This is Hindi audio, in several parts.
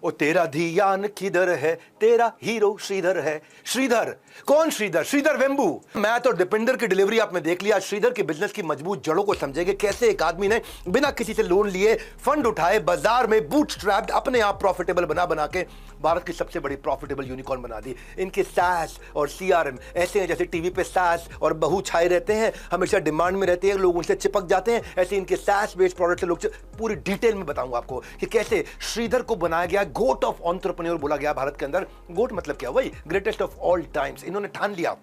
ओ तेरा धियान किधर है, तेरा हीरो श्रीधर है। श्रीधर कौन? श्रीधर, श्रीधर वेंबू। मैथ और दीपिंदर की डिलीवरी आपने देख लिया। श्रीधर के बिजनेस की मजबूत जड़ों को समझेंगे, कैसे एक आदमी ने बिना किसी से लोन लिए फंड उठाए, बाजार में बूटस्ट्रैप्ड अपने आप प्रॉफिटेबल बना बना के भारत की सबसे बड़ी प्रॉफिटेबल यूनिकॉर्न बना दी। इनके सास और सीआरएम ऐसे हैं जैसे टीवी पे सास और बहू छाए रहते हैं, हमेशा डिमांड में रहते हैं, लोग उनसे चिपक जाते हैं। ऐसे इनके सास बेस्ड प्रोडक्ट से लोग पूरी डिटेल में बताऊंगा आपको कि कैसे श्रीधर को बनाया गया गोट ऑफ एंटरप्रेन्योर बोला गया भारत के अंदर। गोट मतलब क्या? वही ग्रेटेस्ट ऑफ ऑल टाइम्स। इन्होंने ठान लिया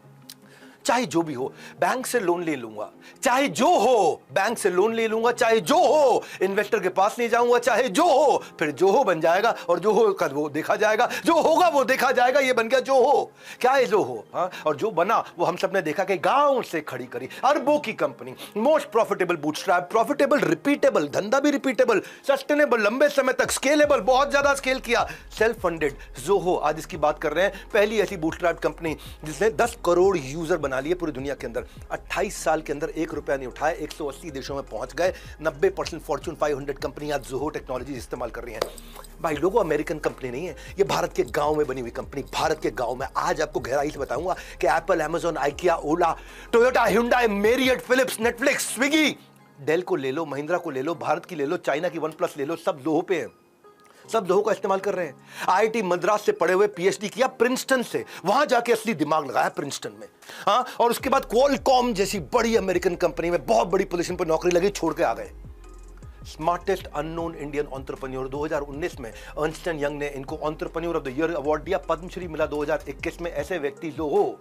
चाहे जो भी हो बैंक से लोन ले लूंगा, चाहे जो हो बैंक से लोन ले लूंगा, चाहे जो हो इन्वेस्टर के पास नहीं जाऊंगा, चाहे जो हो, फिर जो हो बन जाएगा और जो हो कल वो देखा जाएगा, जो होगा वो देखा जाएगा। ये बन गया जो हो। क्या है जो हो? हाँ, और जो बना वो हम सबने देखा कि गांव से खड़ी करी अरबों की company, most profitable bootstrap, profitable, repeatable, धंधा भी रिपीटेबल, सस्टेनेबल, लंबे समय तक स्केलेबल, बहुत ज्यादा स्केल किया, सेल्फ फंडेड। जो हो आज इसकी बात कर रहे हैं, पहली ऐसी बूटस्ट्रैप कंपनी जिसने 10 करोड़ यूजर बना लिए पूरी दुनिया के अंदर। 28 साल के अंदर 1 रुपया नहीं उठाए, 180 देशों में पहुंच गए। 90% फॉर्च्यून 500 कंपनी आज जोहो टेक्नोलॉजी इस्तेमाल कर रही हैं। भाई लोगों, अमेरिकन कंपनी नहीं है ये, भारत के गांव में बनी हुई कंपनी, भारत के गांव में। आज आपको गहराई से बताऊंगा कि Apple, Amazon, IKEA, Ola, Toyota, hyundai, Marriott, Philips, Netflix, Swiggy, Dell को ले लो, महिंद्रा को ले लो, भारत की ले लो, चाइना की OnePlus ले लो, सब जोहो पे है, सब जोहो का इस्तेमाल कर रहे हैं। आईआईटी मद्रास से पढ़े हुए, पीएचडी किया प्रिंसटन से, वहां जाके असली दिमाग लगाया प्रिंसटन में। हाँ, और उसके बाद क्वालकॉम जैसी बड़ी अमेरिकन कंपनी में बहुत बड़ी पोजीशन पर नौकरी लगी, छोड़ के आ गए। स्मार्टेस्ट अननोन इंडियन एंटरप्रेन्योर 2019 में अर्नस्ट एंड यंग ने इनको entrepreneur of the year award दिया। पद्मश्री मिला 2021 में। ऐसे व्यक्ति जो हो,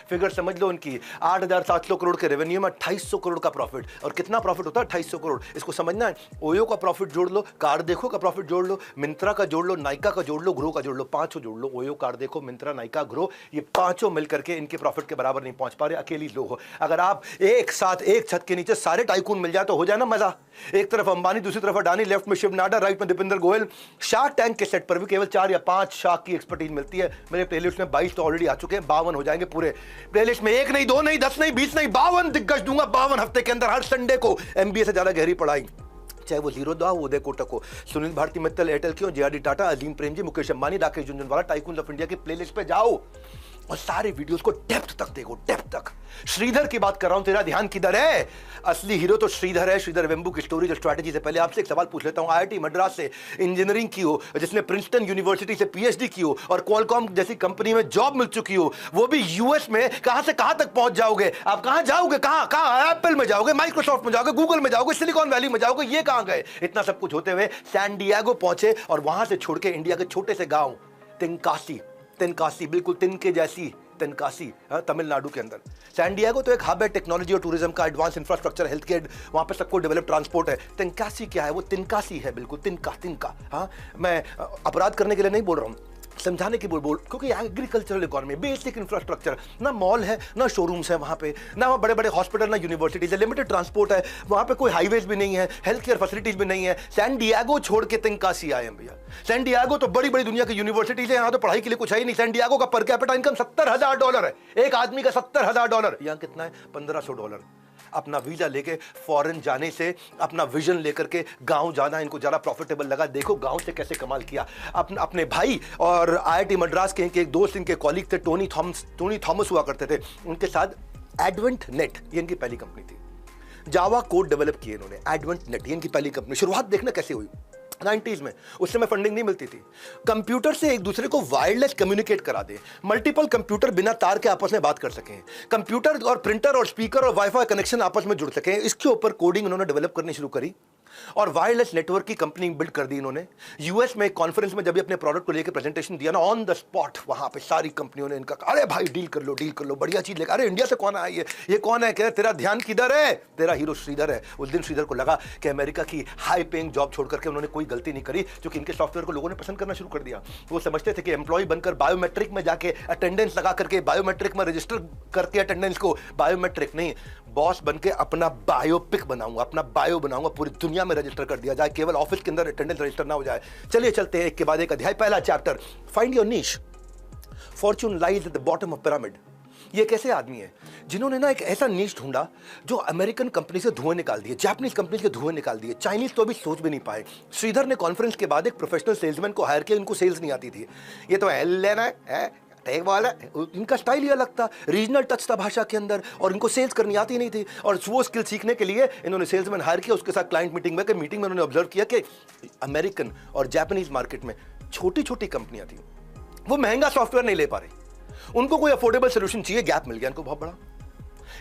फिगर समझ लो उनकी, 8,700 करोड़ के रेवेन्यू में 2,800 करोड़ का प्रॉफिट। और कितना प्रॉफिट होता है? 2,800 करोड़। इसको समझना है, ओयो का प्रॉफिट जोड़ लो, कार देखो का प्रॉफिट जोड़ लो, मिंत्रा का जोड़ लो, नाइका का जोड़ लो, ग्रो का जोड़ लो, पांचों जोड़ लो। ओयो, कार देखो, मिंत्रा, नाइका, ग्रो, ये पांचों मिलकर के इनके प्रॉफिट के बराबर नहीं पहुंच पा रहे, अकेली लो हो। अगर आप एक साथ एक छत के नीचे सारे टाइकून मिल जाए तो हो जाए ना मजा। एक तरफ अंबानी, दूसरी तरफ अडानी, लेफ्ट में शिव नाडा, राइट में दीपिंदर गोयल। शार्क टैंक के सेट पर भी केवल 4 या 5 शार्क की एक्सपर्टीज मिलती है। मेरे प्लेलिस्ट में 22 तो ऑलरेडी आ चुके हैं, 52 हो जाएंगे पूरे प्लेलिस्ट में। 1 नहीं, 2 नहीं, 10 नहीं, 20 नहीं, 52 दिग्गज दूंगा 52 हफ्ते के अंदर, हर संडे को। एमबीए से ज्यादा गहरी पढ़ाई, चाहे वो जीरोधा हो, उदय कोटक हो, सुनील भारती मित्तल एयरटेल की हो, JRD Tata, Azim Premji, Mukesh Ambani, Rakesh Jhunjhunwala, tycoons of India की प्लेलिस्ट पे जाओ और सारे वीडियोस को डेप्थ तक देखो, डेप्थ तक। श्रीधर की बात कर रहा हूं, तेरा ध्यान किधर है? असली हीरो तो श्रीधर है, श्रीधर वेंबू की स्टोरी, जो स्ट्रैटेजी से। पहले आपसे एक सवाल पूछ लेता हूं, आईआईटी मद्रास से इंजीनियरिंग की हो, जिसने प्रिंसटन यूनिवर्सिटी से पीएचडी की हो और क्वालकॉम जैसी कंपनी में जॉब मिल चुकी हो, वो भी यूएस में, कहां से कहां तक पहुंच जाओगे आप? कहां जाओगे? कहां एप्पल में जाओगे, माइक्रोसॉफ्ट में जाओगे, गूगल में जाओगे, सिलिकॉन वैली में जाओगे, ये कहां गए? इतना सब कुछ होते हुए सैन डिएगो पहुंचे और वहां से छोड़ के इंडिया के छोटे से गांव तेनकासी, तेनकासी बिल्कुल तिनके जैसी तेनकासी, तमिलनाडु के अंदर। सैन डिएगो तो एक हब है टेक्नोलॉजी और टूरिज्म का, एडवांस इंफ्रास्ट्रक्चर, हेल्थ केयर, वहां पे सबको डेवलप ट्रांसपोर्ट है। तेनकासी क्या है? वो तिनकासी है, बिल्कुल तिनका तिनका। हाँ, मैं अपराध करने के लिए नहीं बोल रहा हूँ, समझाने की बोल, क्योंकि एग्रीकल्चरल इकोनॉमी, बेसिक इंफ्रास्ट्रक्चर, ना मॉल है, ना शोरूम्स है वहाँ पे, ना बड़े बड़े हॉस्पिटल, ना यूनिवर्सिटीज है, लिमिटेड ट्रांसपोर्ट है वहाँ पे, कोई हाईवेज भी नहीं है, हेल्थ केयर फैसिलिटीज भी नहीं है। सैन डिएगो छोड़ के तेनकासी आए हैं भैया। सैन डिएगो तो बड़ी बड़ी दुनिया की यूनिवर्सिटीज है, यहाँ तो पढ़ाई के लिए कुछ है ही नहीं। सैन डिएगो का पर कैपिटा इनकम $70,000 है, एक आदमी का $70,000। यहाँ कितना है? $1,500। अपना वीजा लेके फॉरेन जाने से अपना विजन लेकर के गांव जाना इनको ज्यादा प्रॉफिटेबल लगा। देखो गांव से कैसे कमाल किया। अपने भाई और आईआईटी मद्रास के एक दोस्त, इनके कॉलीग थे, टोनी थॉमस हुआ करते थे, उनके साथ एडवेंट नेट, ये इनकी पहली कंपनी थी। जावा कोड डेवलप किए इन्होंने, एडवेंट नेट, ये इनकी पहली कंपनी। शुरुआत देखना कैसे हुई 90s में, उस समय फंडिंग नहीं मिलती थी। कंप्यूटर से एक दूसरे को वायरलेस कम्युनिकेट करा दे, मल्टीपल कंप्यूटर बिना तार के आपस में बात कर सकें, कंप्यूटर और प्रिंटर और स्पीकर और वाईफाई कनेक्शन आपस में जुड़ सकें, इसके ऊपर कोडिंग उन्होंने डेवलप करनी शुरू करी और वायरलेस नेटवर्क की कंपनी बिल्ड कर दी इन्होंने। यूएस में एक कॉन्फ्रेंस में जब भी अपने प्रोडक्ट को लेकर प्रेजेंटेशन दिया ना, ऑन द स्पॉट वहां पे सारी कंपनियों ने इनका, अरे भाई डील कर लो, बढ़िया चीज लेकर, अरे इंडिया से कौन आया ये कौन है? कह तेरा ध्यान किधर है? तेरा हीरो श्रीधर है। उस दिन श्रीधर को लगा कि अमेरिका की हाई पेइंग जॉब छोड़ करके उन्होंने कोई गलती नहीं करी, क्योंकि इनके सॉफ्टवेयर को लोगों ने पसंद करना शुरू कर दिया। वो समझते थे कि एम्प्लॉय बनकर बायोमेट्रिक में जाके अटेंडेंस लगा करके, बायोमेट्रिक में रजिस्टर करके अटेंडेंस को, बायोमेट्रिक नहीं, बॉस बनके अपना बायोपिक बनाऊंगा, अपना बायो बनाऊंगा, पूरी दुनिया में रजिस्टर कर दिया जाए, केवल ऑफिस के अंदर अटेंडेंस रजिस्टर ना हो जाए। चलिए चलते हैं एक के बाद एक अध्याय। पहला chapter, find your niche. Fortune lies at the bottom of pyramid. ये कैसे आदमी है जिन्होंने ना एक ऐसा नीश ढूंढा जो अमेरिकन कंपनी से धुएं निकाल दिए, जापानीज कंपनी के धुएं निकाल दिए, चाइनीज तो अभी सोच भी नहीं पाए। श्रीधर ने कॉन्फ्रेंस के बाद एक प्रोफेशनल सेल्समैन को हायर किया, इनको सेल्स नहीं आती थी, ये तो एल लेना है एक वाला, इनका स्टाइल ही अलग था, रीजनल टच था भाषा के अंदर, और इनको सेल्स करनी आती नहीं थी। और वो स्किल सीखने के लिए इन्होंने सेल्समैन हायर किया, उसके साथ क्लाइंट मीटिंग में उन्होंने ऑब्जर्व किया कि अमेरिकन और जापानीज मार्केट में छोटी छोटी कंपनियां थी, वो महंगा सॉफ्टवेयर नहीं ले पा रही, उनको कोई अफोर्डेबल सोल्यूशन चाहिए, गैप मिल गया इनको बहुत बड़ा।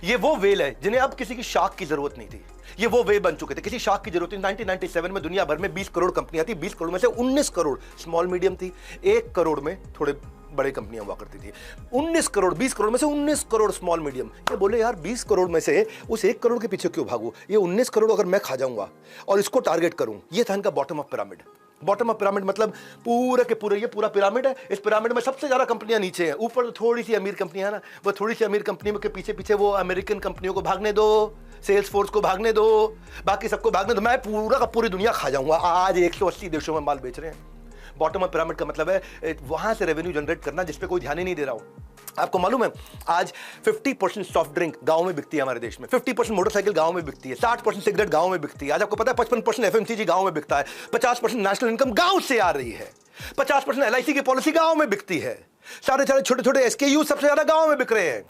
ये वो वेल है जिन्हें अब किसी की शाख की जरूरत नहीं थी, ये वो वे बन चुके थे, किसी शाख की जरूरत नहीं। 1997 में दुनिया भर में 20 करोड़ कंपनियां थी, 20 करोड़ में से 19 करोड़ स्मॉल मीडियम थी, 1 करोड़ में थोड़े बड़े कंपनियां हुआ करती थी। 19 करोड़, 20 करोड़ में से 19 करोड़ स्मॉल मीडियम। ये बोले यार 20 करोड़ में से उस 1 करोड़ के पीछे क्यों भागूं, ये 19 करोड़ अगर मैं खा जाऊंगा और इसको टारगेट करूं। ये था इनका bottom of pyramid. Bottom of pyramid मतलब पूरे के पूरे, ये पूरा पिरामिड है, इस पिरामिड में सबसे ज्यादा कंपनियां नीचे हैं, ऊपर थोड़ी सी अमीर कंपनियां ना, वो थोड़ी सी अमीर कंपनियों के पीछे पीछे वो अमेरिकन कंपनियों को भागने दो, सेल्स फोर्स को भागने दो, बाकी सबको भागने दो, मैं पूरा का पूरी दुनिया खा जाऊंगा। आज 180 देशों में माल बेच रहे हैं। बॉटम ऑफ पिरामिड का मतलब है वहां से रेवेन्यू जनरेट करना जिस पे कोई ध्यान ही नहीं दे रहा हो। आपको मालूम है आज 50% सॉफ्ट ड्रिंक गांव में बिकती है हमारे देश में, 50% मोटरसाइकिल गांव में बिकती है, 60% सिगरेट गांव में बिकती है। आज आपको पता है 55% एफएमसीजी गांव में बिकता है, 50% नेशनल इनकम गांव से आ रही है, 50% एलआईसी की पॉलिसी गांव में बिकती है, सारे छोटे छोटे एसकेयू सबसे ज्यादा गांव में बिक रहे हैं।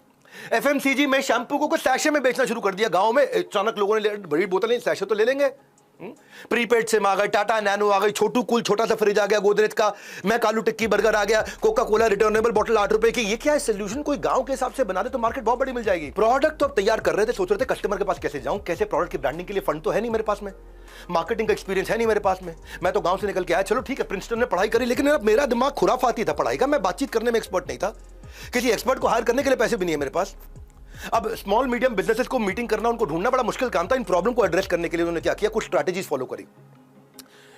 एफएमसीजी में शैम्पू को सैशे में बेचना शुरू कर दिया गांव में। अचानक लोगों ने बड़ी बोतलें सैशे तो ले लेंगे, प्रीपेड सिम आ गई, टाटा नैनो आ गई, छोटू कूल छोटा सा फ्रिज आ गया गोदरेज का, मैं कालू टिक्की बर्गर आ गया, कोका कोला रिटर्नेबल बोतल 8 रुपए की। ये क्या है सोल्यूशन, कोई गांव के हिसाब से बना दे तो मार्केट बहुत बड़ी मिल जाएगी। प्रोडक्ट तो अब तैयार कर रहे थे, सोच रहे थे कस्टमर के पास कैसे जाऊं, कैसे प्रोडक्ट की ब्रांडिंग के लिए फंड तो है नहीं मेरे पास में, मार्केटिंग का एक्सपीरियंस है नहीं मेरे पास में, मैं तो गांव से निकल के आया। चलो ठीक है, प्रिंसटन में पढ़ाई करी, लेकिन मेरा दिमाग खुराफाती था पढ़ाई का, मैं बातचीत करने में एक्सपर्ट नहीं था, किसी एक्सपर्ट को हायर करने के लिए पैसे भी नहीं है मेरे पास। अब स्मॉल मीडियम बिजनेसेस को मीटिंग करना, उनको ढूंढना बड़ा मुश्किल काम था। इन प्रॉब्लम को एड्रेस करने के लिए उन्होंने क्या किया, कुछ स्ट्रैटेजीज फॉलो करी।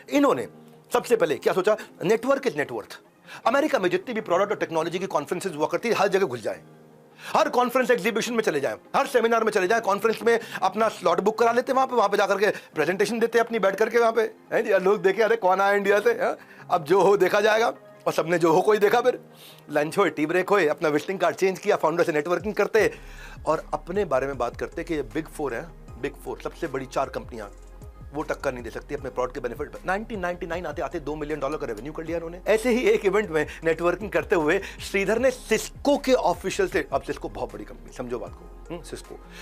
इन्होंने सबसे पहले क्या सोचा, नेटवर्क इज नेटवर्थ। अमेरिका में जितनी भी प्रोडक्ट और टेक्नोलॉजी की कॉन्फ्रेंसेस हुआ करती है, हर जगह घुस जाए, हर कॉन्फ्रेंस एग्जीबिशन में चले जाएं, हर सेमिनार में चले जाएं, कॉन्फ्रेंस में अपना स्लॉट बुक करा लेते, वहां पे जाकर के प्रेजेंटेशन देते अपनी बैठ करके वहां पे, हैं जी, लोग देखे अरे कौन आया इंडिया से, अब जो हो देखा जाएगा। और सबने जो हो कोई देखा, फिर लंच हो, टी ब्रेक हो, अपना विजिटिंग कार्ड चेंज किया, फाउंडर से नेटवर्किंग करते और अपने बारे में बात करते कि ये बिग 4 है, बिग 4 सबसे बड़ी 4 कंपनियां, वो टक्कर नहीं दे सकती अपने प्रोडक्ट के बेनिफिट पर। 1999 आते आते $2 मिलियन का रेवेन्यू कर लिया उन्होंने। ऐसे ही एक इवेंट में नेटवर्किंग करते हुए श्रीधर ने सिस्को के ऑफिशियल से, अब सिस्को बहुत बड़ी कंपनी, समझो बात को,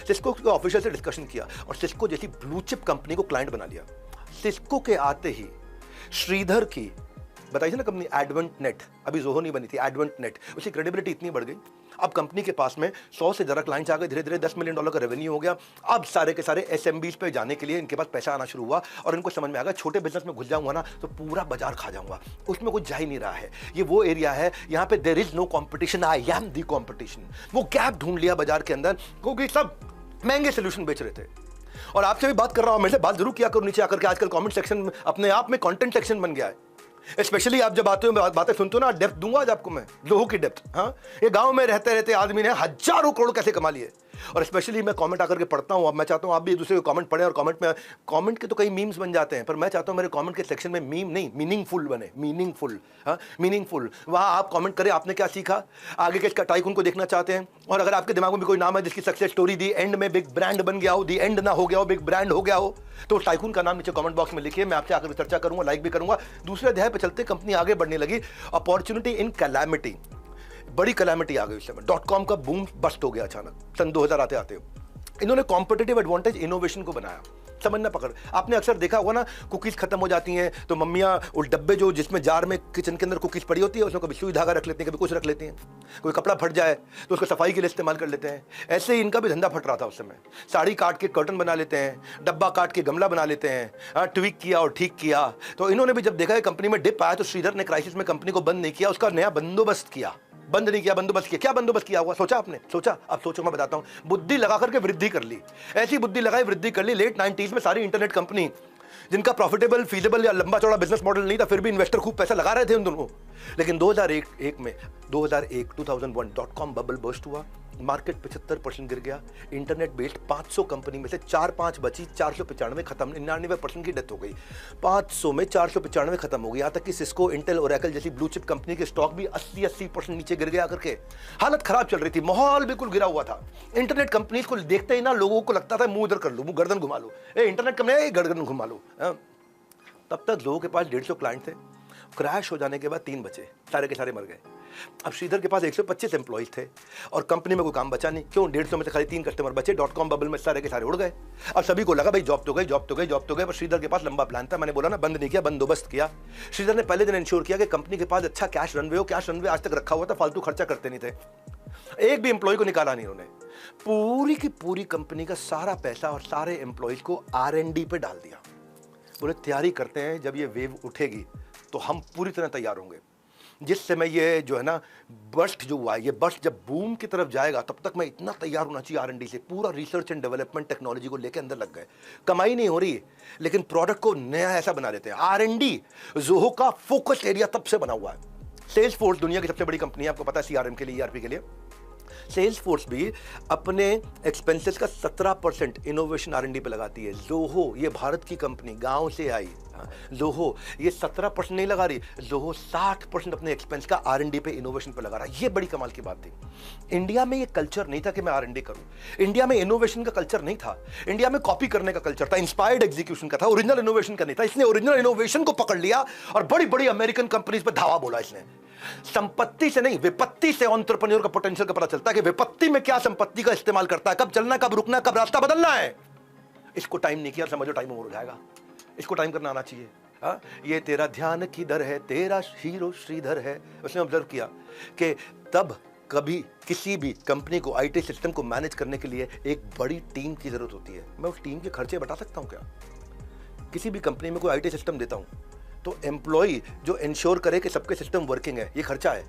सिस्को के ऑफिशियल से डिस्कशन किया और सिस्को जैसी ब्लू चिप कंपनी को क्लाइंट बना लिया। सिस्को के आते ही श्रीधर की बताइए ना कंपनी एडवेंट नेट, अभी जोहो नहीं बनी थी, एडवेंट नेट, उसकी क्रेडिबिलिटी इतनी बढ़ गई, अब कंपनी के पास में 100 से ज़्यादा क्लाइंट्स आ गए, धीरे धीरे $10 मिलियन का रेवेन्यू हो गया। अब सारे के सारे एसएमबीज पे जाने के लिए इनके पास पैसा आना शुरू हुआ और इनको समझ में आ गया छोटे बिजनेस में घुस जाऊंगा ना तो पूरा बाजार खा जाऊंगा, उसमें कुछ जा ही नहीं रहा है। ये वो एरिया है यहाँ पे there is no competition, I am the competition. वो गैप ढूंढ लिया बाजार के अंदर, क्योंकि सब महंगे सोल्यूशन बेच रहे थे। और आपसे भी बात कर रहा हूं, मेरे से बात जरूर किया करो नीचे आकर के, आजकल कमेंट सेक्शन अपने आप में कंटेंट सेक्शन बन गया है। स्पेशली आप जब आते हो बातें सुनते हो ना, डेप्थ दूंगा आज आपको मैं, लोगों की डेप्थ। हाँ, ये गांव में रहते रहते आदमी ने हजारों करोड़ कैसे कमा लिए। और स्पेशली मैं कमेंट आकर के पढ़ता हूँ, अब मैं चाहता हूँ आप भी एक दूसरे को कमेंट पढ़ें, और कमेंट के तो कई मीम्स बन जाते हैं, पर मैं चाहता हूँ मेरे कमेंट के सेक्शन में मीम नहीं, मीनिंगफुल बने, मीनिंगफुल। हाँ, मीनिंगफुल, वहाँ आप कमेंट करें आपने क्या सीखा, आगे के टाइकून को देखना चाहते हैं। और अगर आपके दिमाग में भी कोई नाम है जिसकी सक्सेस स्टोरी दी एंड में बिग ब्रांड बन गया हो, दी एंड ना हो गया हो, बिग ब्रांड हो गया हो, तो टाइकून का नाम नीचे कमेंट बॉक्स में लिखिए, मैं आपसे आकर चर्चा करूंगा, लाइक भी करूंगा। दूसरे अध्याय पे चलते, कंपनी आगे बढ़ने लगी, अपॉर्चुनिटी इन कैलामिटी, बड़ी कैलामिटी आ गई उस समय, .com का बूम बस्ट हो गया अचानक सन 2000 आते आते। इन्होंने कॉम्पिटिटिव एडवांटेज इनोवेशन को बनाया, समझना पकड़। आपने अक्सर देखा होगा ना, कुकीज खत्म हो जाती हैं तो मम्मियाँ उस डब्बे जो जिसमें जार में किचन के अंदर कुकीज पड़ी होती है, उसमें कभी सुई धागा रख लेते हैं, कभी कुछ रख लेते हैं, कोई कपड़ा फट जाए तो उसको सफाई के लिए इस्तेमाल कर लेते हैं। ऐसे ही इनका भी धंधा फट रहा था उस समय, साड़ी काट के कर्टन बना लेते हैं, डब्बा काट के गमला बना लेते हैं, ट्विक किया और ठीक किया। तो इन्होंने भी जब देखा है कंपनी में डिप आया तो श्रीधर ने क्राइसिस में कंपनी को बंद नहीं किया, उसका नया बंदोबस्त किया, बंद नहीं किया, बंदोबस्त किया। क्या बंदोबस्त किया हुआ सोचा आपने? सोचा, अब सोचो, मैं बताता हूं। बुद्धि लगा करके वृद्धि कर ली, ऐसी बुद्धि लगाई वृद्धि कर ली। लेट 90s में सारी इंटरनेट कंपनी जिनका प्रॉफिटेबल फीजेबल या लंबा चौड़ा बिजनेस मॉडल नहीं था, फिर भी इन्वेस्टर खूब पैसा लगा रहे थे उन दोनों। लेकिन 2001 में 2001 2001 .com बबल बर्स्ट हुआ, मार्केट 75% गिर गया। इंटरनेट बेस्ड 500 कंपनी में से 4-5 बची, 495 खत्म, 99% की डेथ हो गई। 500 में 495 खत्म हो गई। यहाँ तक कि सिस्को, इंटेल, ओरेकल जैसी ब्लू चिप कंपनी के स्टॉक भी 80% नीचे गिर गया करके। हालत खराब चल रही थी, माहौल बिल्कुल गिरा हुआ था। इंटरनेट कंपनीज को देखते ही ना लोगों को लगता था मुंह उधर कर लो, मुंह गर्दन घुमा लो, इंटरनेट कंपनी गर्दन घुमा लो। तब तक लोगों के पास 150 क्लाइंट थे। क्रैश हो जाने के बाद 3 बचे, सारे के सारे मर गए। अब श्रीधर के पास 125 एम्प्लॉइज थे और कंपनी में कोई काम बचा नहीं। क्यों? 150 में से खाली 3 कस्टमर बचे। .com बबल में सारे के सारे उड़ गए। अब सभी को लगा भाई जॉब तो गई, जॉब तो गई, जॉब तो गई। पर श्रीधर के पास लंबा प्लान था। मैंने बोला ना, बंद नहीं किया, बंदोबस्त किया। श्रीधर ने पहले दिन इंश्योर किया कि कंपनी के पास अच्छा कैश रनवे हो। कैश रनवे आज तक रखा हुआ था, फालतू खर्चा करते नहीं थे। एक भी एम्प्लॉय को निकाला नहीं उन्होंने। पूरी की पूरी कंपनी का सारा पैसा और सारे एम्प्लॉयज को R&D पे डाल दिया। बोले तैयारी करते हैं, जब ये वेव उठेगी तो हम पूरी तरह तैयार होंगे। जिस समय ये जो है ना बर्स्ट जो हुआ है, ये बर्स्ट जब बूम की तरफ जाएगा तब तक मैं इतना तैयार होना चाहिए। R&D से पूरा रिसर्च एंड डेवलपमेंट टेक्नोलॉजी को लेकर अंदर लग गए। कमाई नहीं हो रही लेकिन प्रोडक्ट को नया ऐसा बना देते हैं। R&D जोहो का फोकस एरिया तब से बना हुआ है। सेल्स फोर्स दुनिया की सबसे बड़ी कंपनी है, आपको पता है, CRM के लिए, ERP के लिए। सेल्स फोर्स भी अपने एक्सपेंसेस का 17% इनोवेशन R&D पे लगाती है। जोहो ये भारत की कंपनी, गांव से आई, जोहो ये 17% नहीं लगा रही, जोहो 60% अपने एक्सपेंस का R&D पे, इनोवेशन पे लगा रहा है। ये बड़ी कमाल की बात थी। इंडिया में ये कल्चर नहीं था कि मैं R&D करूं। इंडिया में इनोवेशन का कल्चर नहीं था। इंडिया में कॉपी करने का कल्चर था, इंस्पायर्ड एग्जीक्यूशन का था, ओरिजिनल इनोवेशन का नहीं था। इसने ओरिजिनल इनोवेशन को पकड़ लिया और बड़ी बड़ी अमेरिकन कंपनीज पे धावा बोला इसने। संपत्ति से नहीं, विपत्ति से एंटरप्रेन्योर का पोटेंशियल का पता चलता है कि विपत्ति में क्या संपत्ति का इस्तेमाल करता है, कब चलना, कब रुकना, कब रास्ता बदलना है। इसको टाइम नहीं किया, समझो टाइम ओवर हो जाएगा। इसको टाइम करना आना चाहिए। ये तेरा ध्यान किधर है, तेरा हीरो श्रीधर है। उसने ऑब्जर्व किया कि तब कभी किसी भी कंपनी को IT सिस्टम को मैनेज करने के लिए एक बड़ी टीम की जरूरत होती है। मैं उस टीम के खर्चे बता सकता हूं क्या? किसी भी कंपनी में कोई IT सिस्टम देता हूं तो एम्प्लॉय जो इंश्योर करे कि सबके सिस्टम वर्किंग है, ये खर्चा है।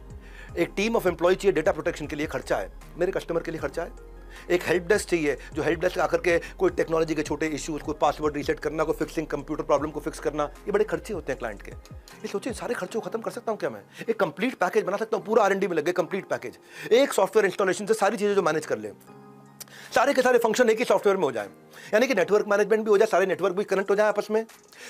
एक टीम ऑफ एम्प्लॉय चाहिए डेटा प्रोटेक्शन के लिए, खर्चा है। मेरे कस्टमर के लिए खर्चा है। एक हेल्प डेस्क चाहिए जो हेल्प डेस्क आकर के कोई टेक्नोलॉजी के छोटे इश्यूज को, पासवर्ड रीसेट करना, कोई फिक्सिंग, कंप्यूटर प्रॉब्लम को फिक्स करना, ये बड़े खर्चे होते हैं क्लाइंट के। ये सोचिए, सारे खर्चों को खत्म कर सकता हूं क्या मैं? एक कंप्लीट पैकेज बना सकता हूं, पूरा R&D में लगे कंप्लीट पैकेज। एक सॉफ्टवेयर इंस्टॉलेशन से सारी चीजें जो मैनेज कर ले, सारे के सारे फंक्शन एक ही सॉफ्टवेयर में हो जाए। यानी कि नेटवर्क मैनेजमेंट भी हो जाए, सारे नेटवर्क भी कनेक्ट हो जाए आपस में,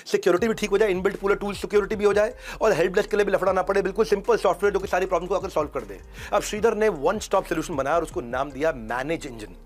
सिक्योरिटी भी ठीक हो जाए, इनबिल्ट पूरा टूल सिक्योरिटी भी हो जाए और हेल्प डेस्क के लिए भी लफड़ा ना पड़े। बिल्कुल सिंपल सॉफ्टवेयर जो कि सारी प्रॉब्लम को आकर सॉल्व कर दे। अब श्रीधर ने वन स्टॉप सोल्यूशन बनाया और उसको नाम दिया मैनेज इंजन।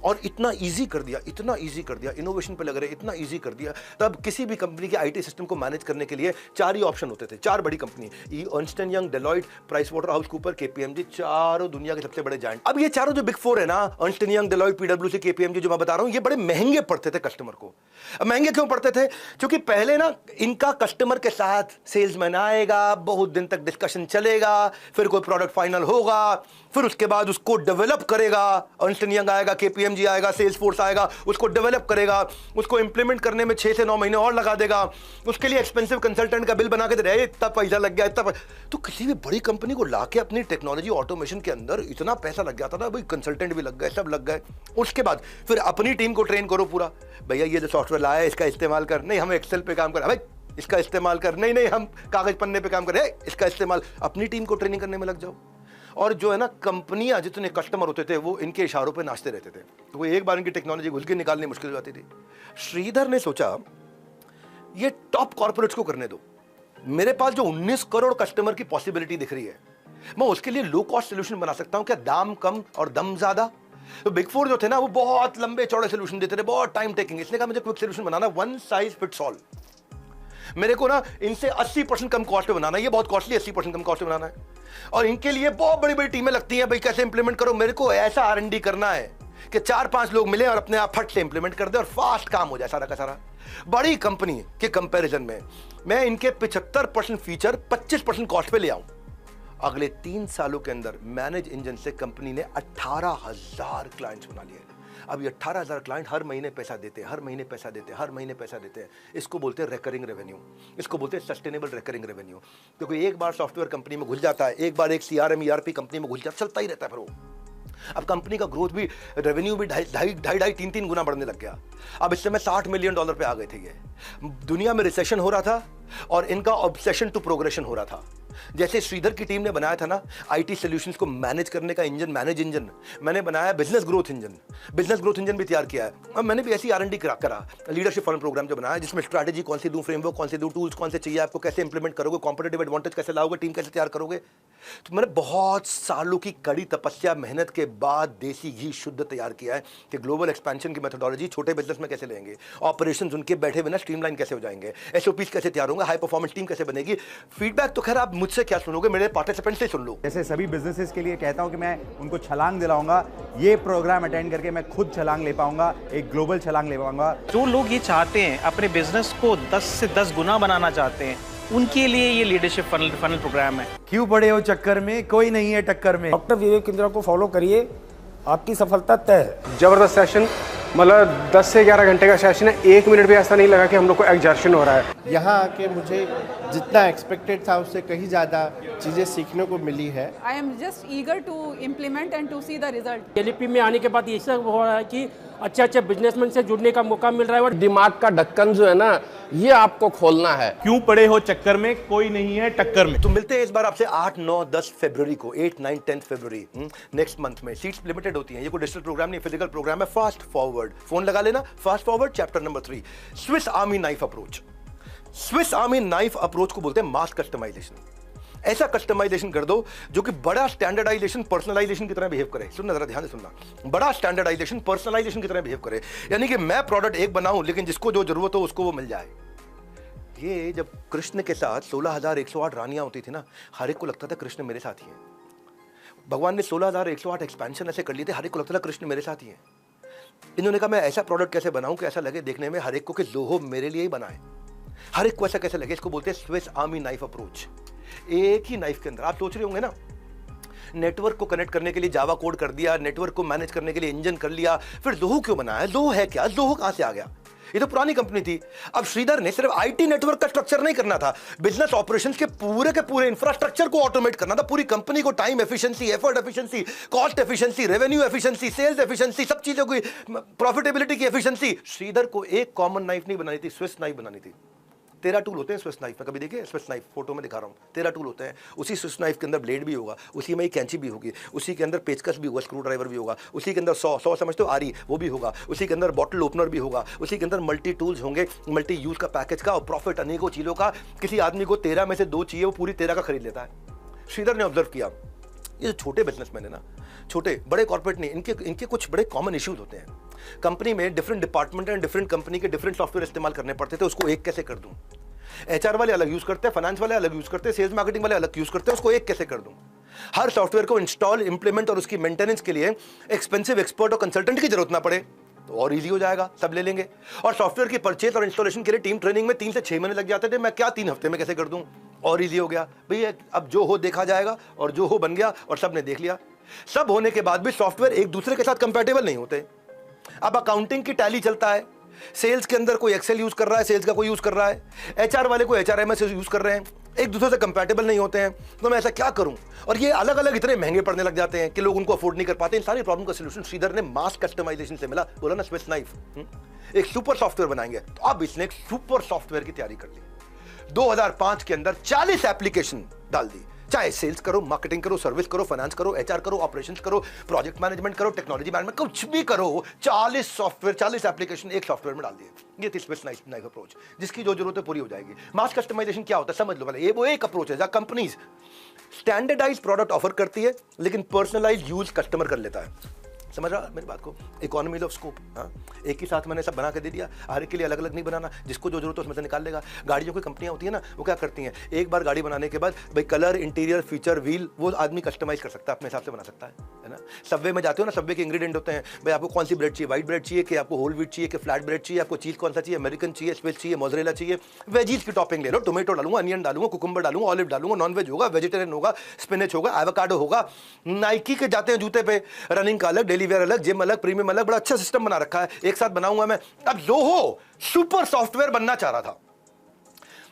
और इतना इजी कर दिया, इतना इजी कर दिया, इनोवेशन पे लग रहे, इतना इजी कर दिया। तब किसी भी कंपनी के IT सिस्टम को मैनेज करने के लिए 4 ही ऑप्शन होते थे। 4 बड़ी company, Ernst and young, Deloitte, price water house Cooper, KPMG, चारों दुनिया के सबसे बड़े जायंट। अब ये चारों जो बिग 4 है ना, Ernst and young, Deloitte, PwC, KPMG, जो मैं बता रहा हूं, ये बड़े महंगे पड़ते थे कस्टमर को। अब महंगे क्यों पड़ते थे? क्योंकि पहले ना इनका कस्टमर के साथ सेल्समैन आएगा, बहुत दिन तक डिस्कशन चलेगा, फिर कोई प्रोडक्ट फाइनल होगा, फिर उसके बाद उसको डेवलप करेगा। अर्नस्ट एंड यंग आएगा, KPMG आएगा, सेल्स फोर्स आएगा, उसको डेवलप करेगा, उसको इंप्लीमेंट करने में 6 से 9 महीने और लगा देगा, उसके लिए एक्सपेंसिव कंसल्टेंट का बिल बना के दे रहे, इतना पैसा लग गया, इतना। तो किसी भी बड़ी कंपनी को लाके अपनी टेक्नोलॉजी ऑटोमेशन के अंदर इतना पैसा लग गया था ना भाई, कंसल्टेंट भी लग गए, सब लग गए। उसके बाद फिर अपनी टीम को ट्रेन करो पूरा, भैया ये जो सॉफ्टवेयर लाया है इसका इस्तेमाल कर, नहीं हम एक्सेल पे काम कर, भाई इसका इस्तेमाल कर, नहीं नहीं हम कागज पन्ने पे काम कर, इसका इस्तेमाल। अपनी टीम को ट्रेनिंग करने में लग जाओ। और जो है ना, कंपनियां जितने कस्टमर होते थे वो इनके इशारों पे नाचते रहते थे, तो वो एक बार इनकी टेक्नोलॉजी घुस के निकालनी मुश्किल हो जाती थी। श्रीधर ने सोचा ये टॉप कॉर्पोरेट्स को करने दो, मेरे पास जो 19 करोड़ कस्टमर की पॉसिबिलिटी दिख रही है, मैं उसके लिए लो कॉस्ट सोल्यूशन बना सकता हूं क्या? दाम कम और दम ज्यादा। तो बिग 4 जो थे ना, वो बहुत लंबे चौड़े सोल्यूशन देते थे, बहुत टाइम टेकिंग। इसने कहा मुझे क्विक सोल्यूशन बनाना, वन साइज फिट्स ऑल। मेरे को ना इनसे 80% कम कॉस्ट पे बनाना है, ये बहुत कॉस्टली, 80% कम कॉस्ट पे बनाना है। और इनके लिए बहुत बड़ी बड़ी टीमें लगती हैं, भाई कैसे इंप्लीमेंट करो। मेरे को ऐसा R&D करना है कि 4-5 लोग मिले और अपने आप फट से इंप्लीमेंट कर दे और फास्ट काम हो जाए सारा का सारा। बड़ी कंपनी के कंपैरिजन में मैं इनके 75% फीचर 25% कॉस्ट पे ले आऊं। अगले 3 सालों के अंदर मैनेज इंजन से कंपनी ने 18,000 क्लाइंट्स बना लिए। अब ये 18,000 क्लाइंट हर महीने पैसा देते हैं, हर महीने पैसा देते हैं, हर महीने पैसा देते हैं। इसको बोलते हैं रिकरिंग रेवेन्यू, इसको बोलते हैं सस्टेनेबल रिकरिंग रेवेन्यू। क्योंकि एक बार सॉफ्टवेयर कंपनी में घुस जाता है, एक बार एक CRM ERP कंपनी में घुस जाता, चलता ही रहता है फिर वो। अब कंपनी का ग्रोथ भी, रेवेन्यू भी 2.5-3 गुना बढ़ने लग गया। अब इस समय $60 मिलियन पे आ गए थे ये। दुनिया में रिसेशन हो रहा था और इनका ऑब्सेशन टू प्रोग्रेशन हो रहा था। जैसे श्रीधर की टीम ने बनाया था ना आईटी सॉल्यूशंस को मैनेज करने का इंजन, मैनेज इंजन, मैंने बनाया business growth engine. Business growth engine भी तैयार किया है। अब मैंने भी ऐसी R&D करा, लीडरशिप फंड प्रोग्राम जो बनाया, जिसमें स्ट्रैटेजी कौन सी दूं, फ्रेमवर्क कौन से दूं, टूल्स कौन से चाहिए आपको, कैसे इंप्लीमेंट करोगे, कॉम्पिटिटिव एडवांटेज कैसे लाओगे, टीम कैसे तैयार करोगे। तो मैंने बहुत सालों की कड़ी तपस्या मेहनत के बाद देसी घी शुद्ध तैयार किया है कि ग्लोबल एक्सपेंशन की मेथोडोलॉजी छोटे बिजनेस में कैसे लेंगे, ऑपरेशंस उनके बैठे बिना स्ट्रीमलाइन कैसे हो जाएंगे, SOPs कैसे तैयार होंगे, हाई परफॉर्मेंस टीम कैसे बनेगी। फीडबैक तो खैर आप मुझसे क्या सुनोगे, मेरे पार्टिसिपेंट से सुन लो। जैसे सभी बिजनेसेस के लिए कहता हूं कि मैं उनको छलांग दिलाऊंगा, ये प्रोग्राम अटेंड करके मैं खुद छलांग ले पाऊंगा, एक ग्लोबल छलांग ले पाऊंगा। जो लोग ये चाहते हैं अपने बिजनेस को 10 से 10 गुना बनाना चाहते हैं, उनके लिए ये लीडरशिप फनल प्रोग्राम है। क्यों पड़े हो चक्कर में, कोई नहीं है टक्कर में। डॉक्टर विवेक इंदिरा को फॉलो करिए, आपकी सफलता तय है। जबरदस्त सेशन, मतलब 10 से 11 घंटे का सेशन है। 1 मिनट भी ऐसा नहीं लगा कि हम लोग को एग्जर्शन हो रहा है। यहाँ आके मुझे जितना एक्सपेक्टेड था उससे कहीं ज़्यादा चीज़ें सीखने को मिली है। I am just eager to implement and to see the result. LP में आने के बाद ये सब हो रहा है कि अच्छे बिजनेसमैन से जुड़ने का मौका मिल रहा है। और दिमाग का ढक्कन जो है ना, ये आपको खोलना है। क्यों पड़े हो चक्कर में, कोई नहीं है टक्कर में। तो मिलते हैं इस बार आपसे 8, 9, 10 फरवरी को, 8, 9, 10 फरवरी नेक्स्ट मंथ में। सीट्स लिमिटेड होती हैं, ये कोई डिजिटल प्रोग्राम नहीं, फिजिकल प्रोग्राम है। फास्ट फॉरवर्ड, फोन लगा लेना। Fast forward chapter number 3, Swiss army knife approach. Swiss army knife approach को बोलते हैं मास कस्टमाइजेशन। ऐसा कस्टमाइजेशन कर दो जो कि बड़ा स्टैंडर्डाइजेशन पर्सनलाइजेशन की तरह बिहेव करे। सुनना, जरा ध्यान से सुनना। बड़ा स्टैंडर्डाइजेशन पर्सनलाइजेशन की तरह बिहेव करे, यानी कि मैं प्रोडक्ट एक बनाऊं लेकिन जिसको जो जरूरत हो उसको वो मिल जाए। ये जब कृष्ण के साथ 16,108 रानियां होती थी ना, हर एक को लगता था कृष्ण मेरे साथ ही है। भगवान ने 16,108 एक्सपेंशन ऐसे कर लिए थे, हर एक को लगता था कृष्ण मेरे साथ ही है। इन्होंने कहा मैं ऐसा प्रोडक्ट कैसे बनाऊं कि ऐसा लगे देखने में हर एक को कि लोहो मेरे लिए ही बनाए, हर एक को ऐसा कैसे लगे। इसको बोलते हैं स्विस आर्मी नाइफ अप्रोच। एक ही नाइफ के अंदर, आप सोच रहे होंगे ना, नेटवर्क को कनेक्ट करने के लिए जावा कोड कर दिया, नेटवर्क को मैनेज करने के लिए इंजन कर लिया, फिर जोहो क्यों बनाया? जोहो है क्या? जोहो कहां से आ गया? ये तो पुरानी कंपनी थी। अब श्रीधर ने सिर्फ आईटी नेटवर्क का स्ट्रक्चर नहीं करना था, बिजनेस ऑपरेशंस के पूरे इंफ्रास्ट्रक्चर को ऑटोमेट करना था, पूरी कंपनी को time efficiency, effort efficiency, cost efficiency, revenue efficiency, sales efficiency, सब चीजों की प्रॉफिटेबिलिटी की एफिशिएंसी। श्रीधर को एक कॉमन नाइफ नहीं बनानी थी, स्विस नाइफ बनानी थी। 13 टूल होते हैं स्विस नाइफ में, कभी देखिए स्विस नाइफ, फोटो में दिखा रहा हूँ, 13 टूल होते हैं। उसी स्विस नाइफ के अंदर ब्लेड भी होगा, उसी में ही कैंची भी होगी, उसी के अंदर पेचकस भी होगा, स्क्रू ड्राइवर भी होगा, उसी के अंदर 100 समझते हो आरी, वो भी होगा, उसी के अंदर बॉटल ओपनर भी होगा, उसी के अंदर मल्टी टूल्स होंगे, मल्टी यूज का पैकेज का और प्रॉफिट अनेकों चीज़ों का। किसी आदमी को 13 में से 2 चाहिए, वो पूरी 13 का खरीद लेता है। श्रीधर ने ऑब्जर्व किया, ये जो छोटे बिजनेसमैन है ना, छोटे बड़े कॉर्पोरेट नहीं, इनके कुछ बड़े कॉमन इश्यूज होते हैं। कंपनी में different department and different company के डिफरेंट सॉफ्टवेयर इस्तेमाल करने पड़ते थे, उसको एक कैसे कर दूं। HR वाले अलग यूज करते हैं, फाइनेंस वाले अलग यूज करते हैं, सेल्स मार्केटिंग वाले अलग यूज करते हैं, उसको एक कैसे कर दूं। हर सॉफ्टवेयर को इंस्टॉल, इंप्लीमेंट और उसकी मेंटेनेंस के लिए एक्सपेंसिव एक्सपर्ट और कंसल्टेंट की जरूरत ना पड़े तो और इजी हो जाएगा, सब ले लेंगे। और सॉफ्टवेयर की परचेज और इंस्टॉलेशन के लिए टीम ट्रेनिंग में 3 से 6 महीने लग जाते थे, मैं क्या 3 हफ्ते में कैसे कर दूं, और इजी हो गया। भैया अब जो हो देखा जाएगा, और जो हो बन गया और सब ने देख लिया। सब होने के बाद भी सॉफ्टवेयर एक दूसरे के साथ कंपैटिबल नहीं होते। अब अकाउंटिंग की टैली चलता है, सेल्स के अंदर कोई एक्सेल यूज कर रहा है, सेल्स का कोई यूज कर रहा है, HR वाले कोई HRMS यूज कर रहे हैं, एक दूसरे से कंपैटिबल नहीं होते हैं। तो मैं ऐसा क्या करूं? और ये अलग अलग इतने महंगे पड़ने लग जाते हैं कि लोग उनको अफोर्ड नहीं कर पाते। इन सारी प्रॉब्लम का सलूशन श्रीधर ने मास कस्टमाइजेशन से मिला। बोला ना स्विस नाइफ, एक सुपर सॉफ्टवेयर बनाएंगे। तो अब इसने एक सुपर सॉफ्टवेयर की तैयारी कर ली। 2005 के अंदर 40 एप्लीकेशन डाल दी, चाहे सेल्स करो, मार्केटिंग करो, सर्विस करो, फाइनेंस करो, HR करो, ऑपरेशंस करो, प्रोजेक्ट मैनेजमेंट करो, टेक्नोलॉजी मैनेजमेंट, कुछ भी करो। 40 सॉफ्टवेयर, 40 एप्लीकेशन एक सॉफ्टवेयर में डाल दिए। ये थी स्विस नाइफ अप्रोच, जिसकी जो जरूरत है पूरी हो जाएगी। मास कस्टमाइजेशन क्या होता है समझ लो पहले। ये वो एक अप्रोच है जहां कंपनीज स्टैंडर्डाइज प्रोडक्ट ऑफर करती है लेकिन पर्सनलाइज यूज कस्टमर कर लेता है। समझ रहा मेरी बात को? Economy of scope. हाँ, एक ही साथ मैंने सब बना के दे दिया, हर एक के लिए अलग अलग नहीं बनाना, जिसको जो जरूरत है उसमें से निकाल लेगा। गाड़ियों की कंपनियां होती है ना, वो क्या करती हैं, एक बार गाड़ी बनाने के बाद भाई कलर, इंटीरियर, फीचर, व्हील वो आदमी कस्टमाइज कर सकता है, अपने हिसाब से बना सकता है ना। सबवे में जाते हो ना, सबवे के इंग्रेडिएंट होते हैं, भाई आपको कौन सी ब्रेड चाहिए, व्हाइट ब्रेड चाहिए कि आपको होल व्हीट चाहिए कि फ्लैट ब्रेड चाहिए, आपको चीज कौन सा चाहिए, अमेरिकन चाहिए, स्विस चाहिए, मोज़रेला चाहिए। वेजीज की टॉपिंग ले लो, टोमेटो डालूंगा, अनियन डालूंगा, कुकुम्बर डालूंगा, ऑलिव डालूंगा, नॉन वेज होगा, वेजिटेरियन होगा, स्पिनच होगा, एवोकाडो होगा। नाइकी के जाते हैं जूते पे, रनिंग का अलग, डेली वेयर अलग, जिम अलग, प्रीमियम अलग, बड़ा अच्छा सिस्टम बना रखा है, एक साथ बनाऊंगा मैं। अब जोहो सुपर सॉफ्टवेयर बनना चाह रहा था।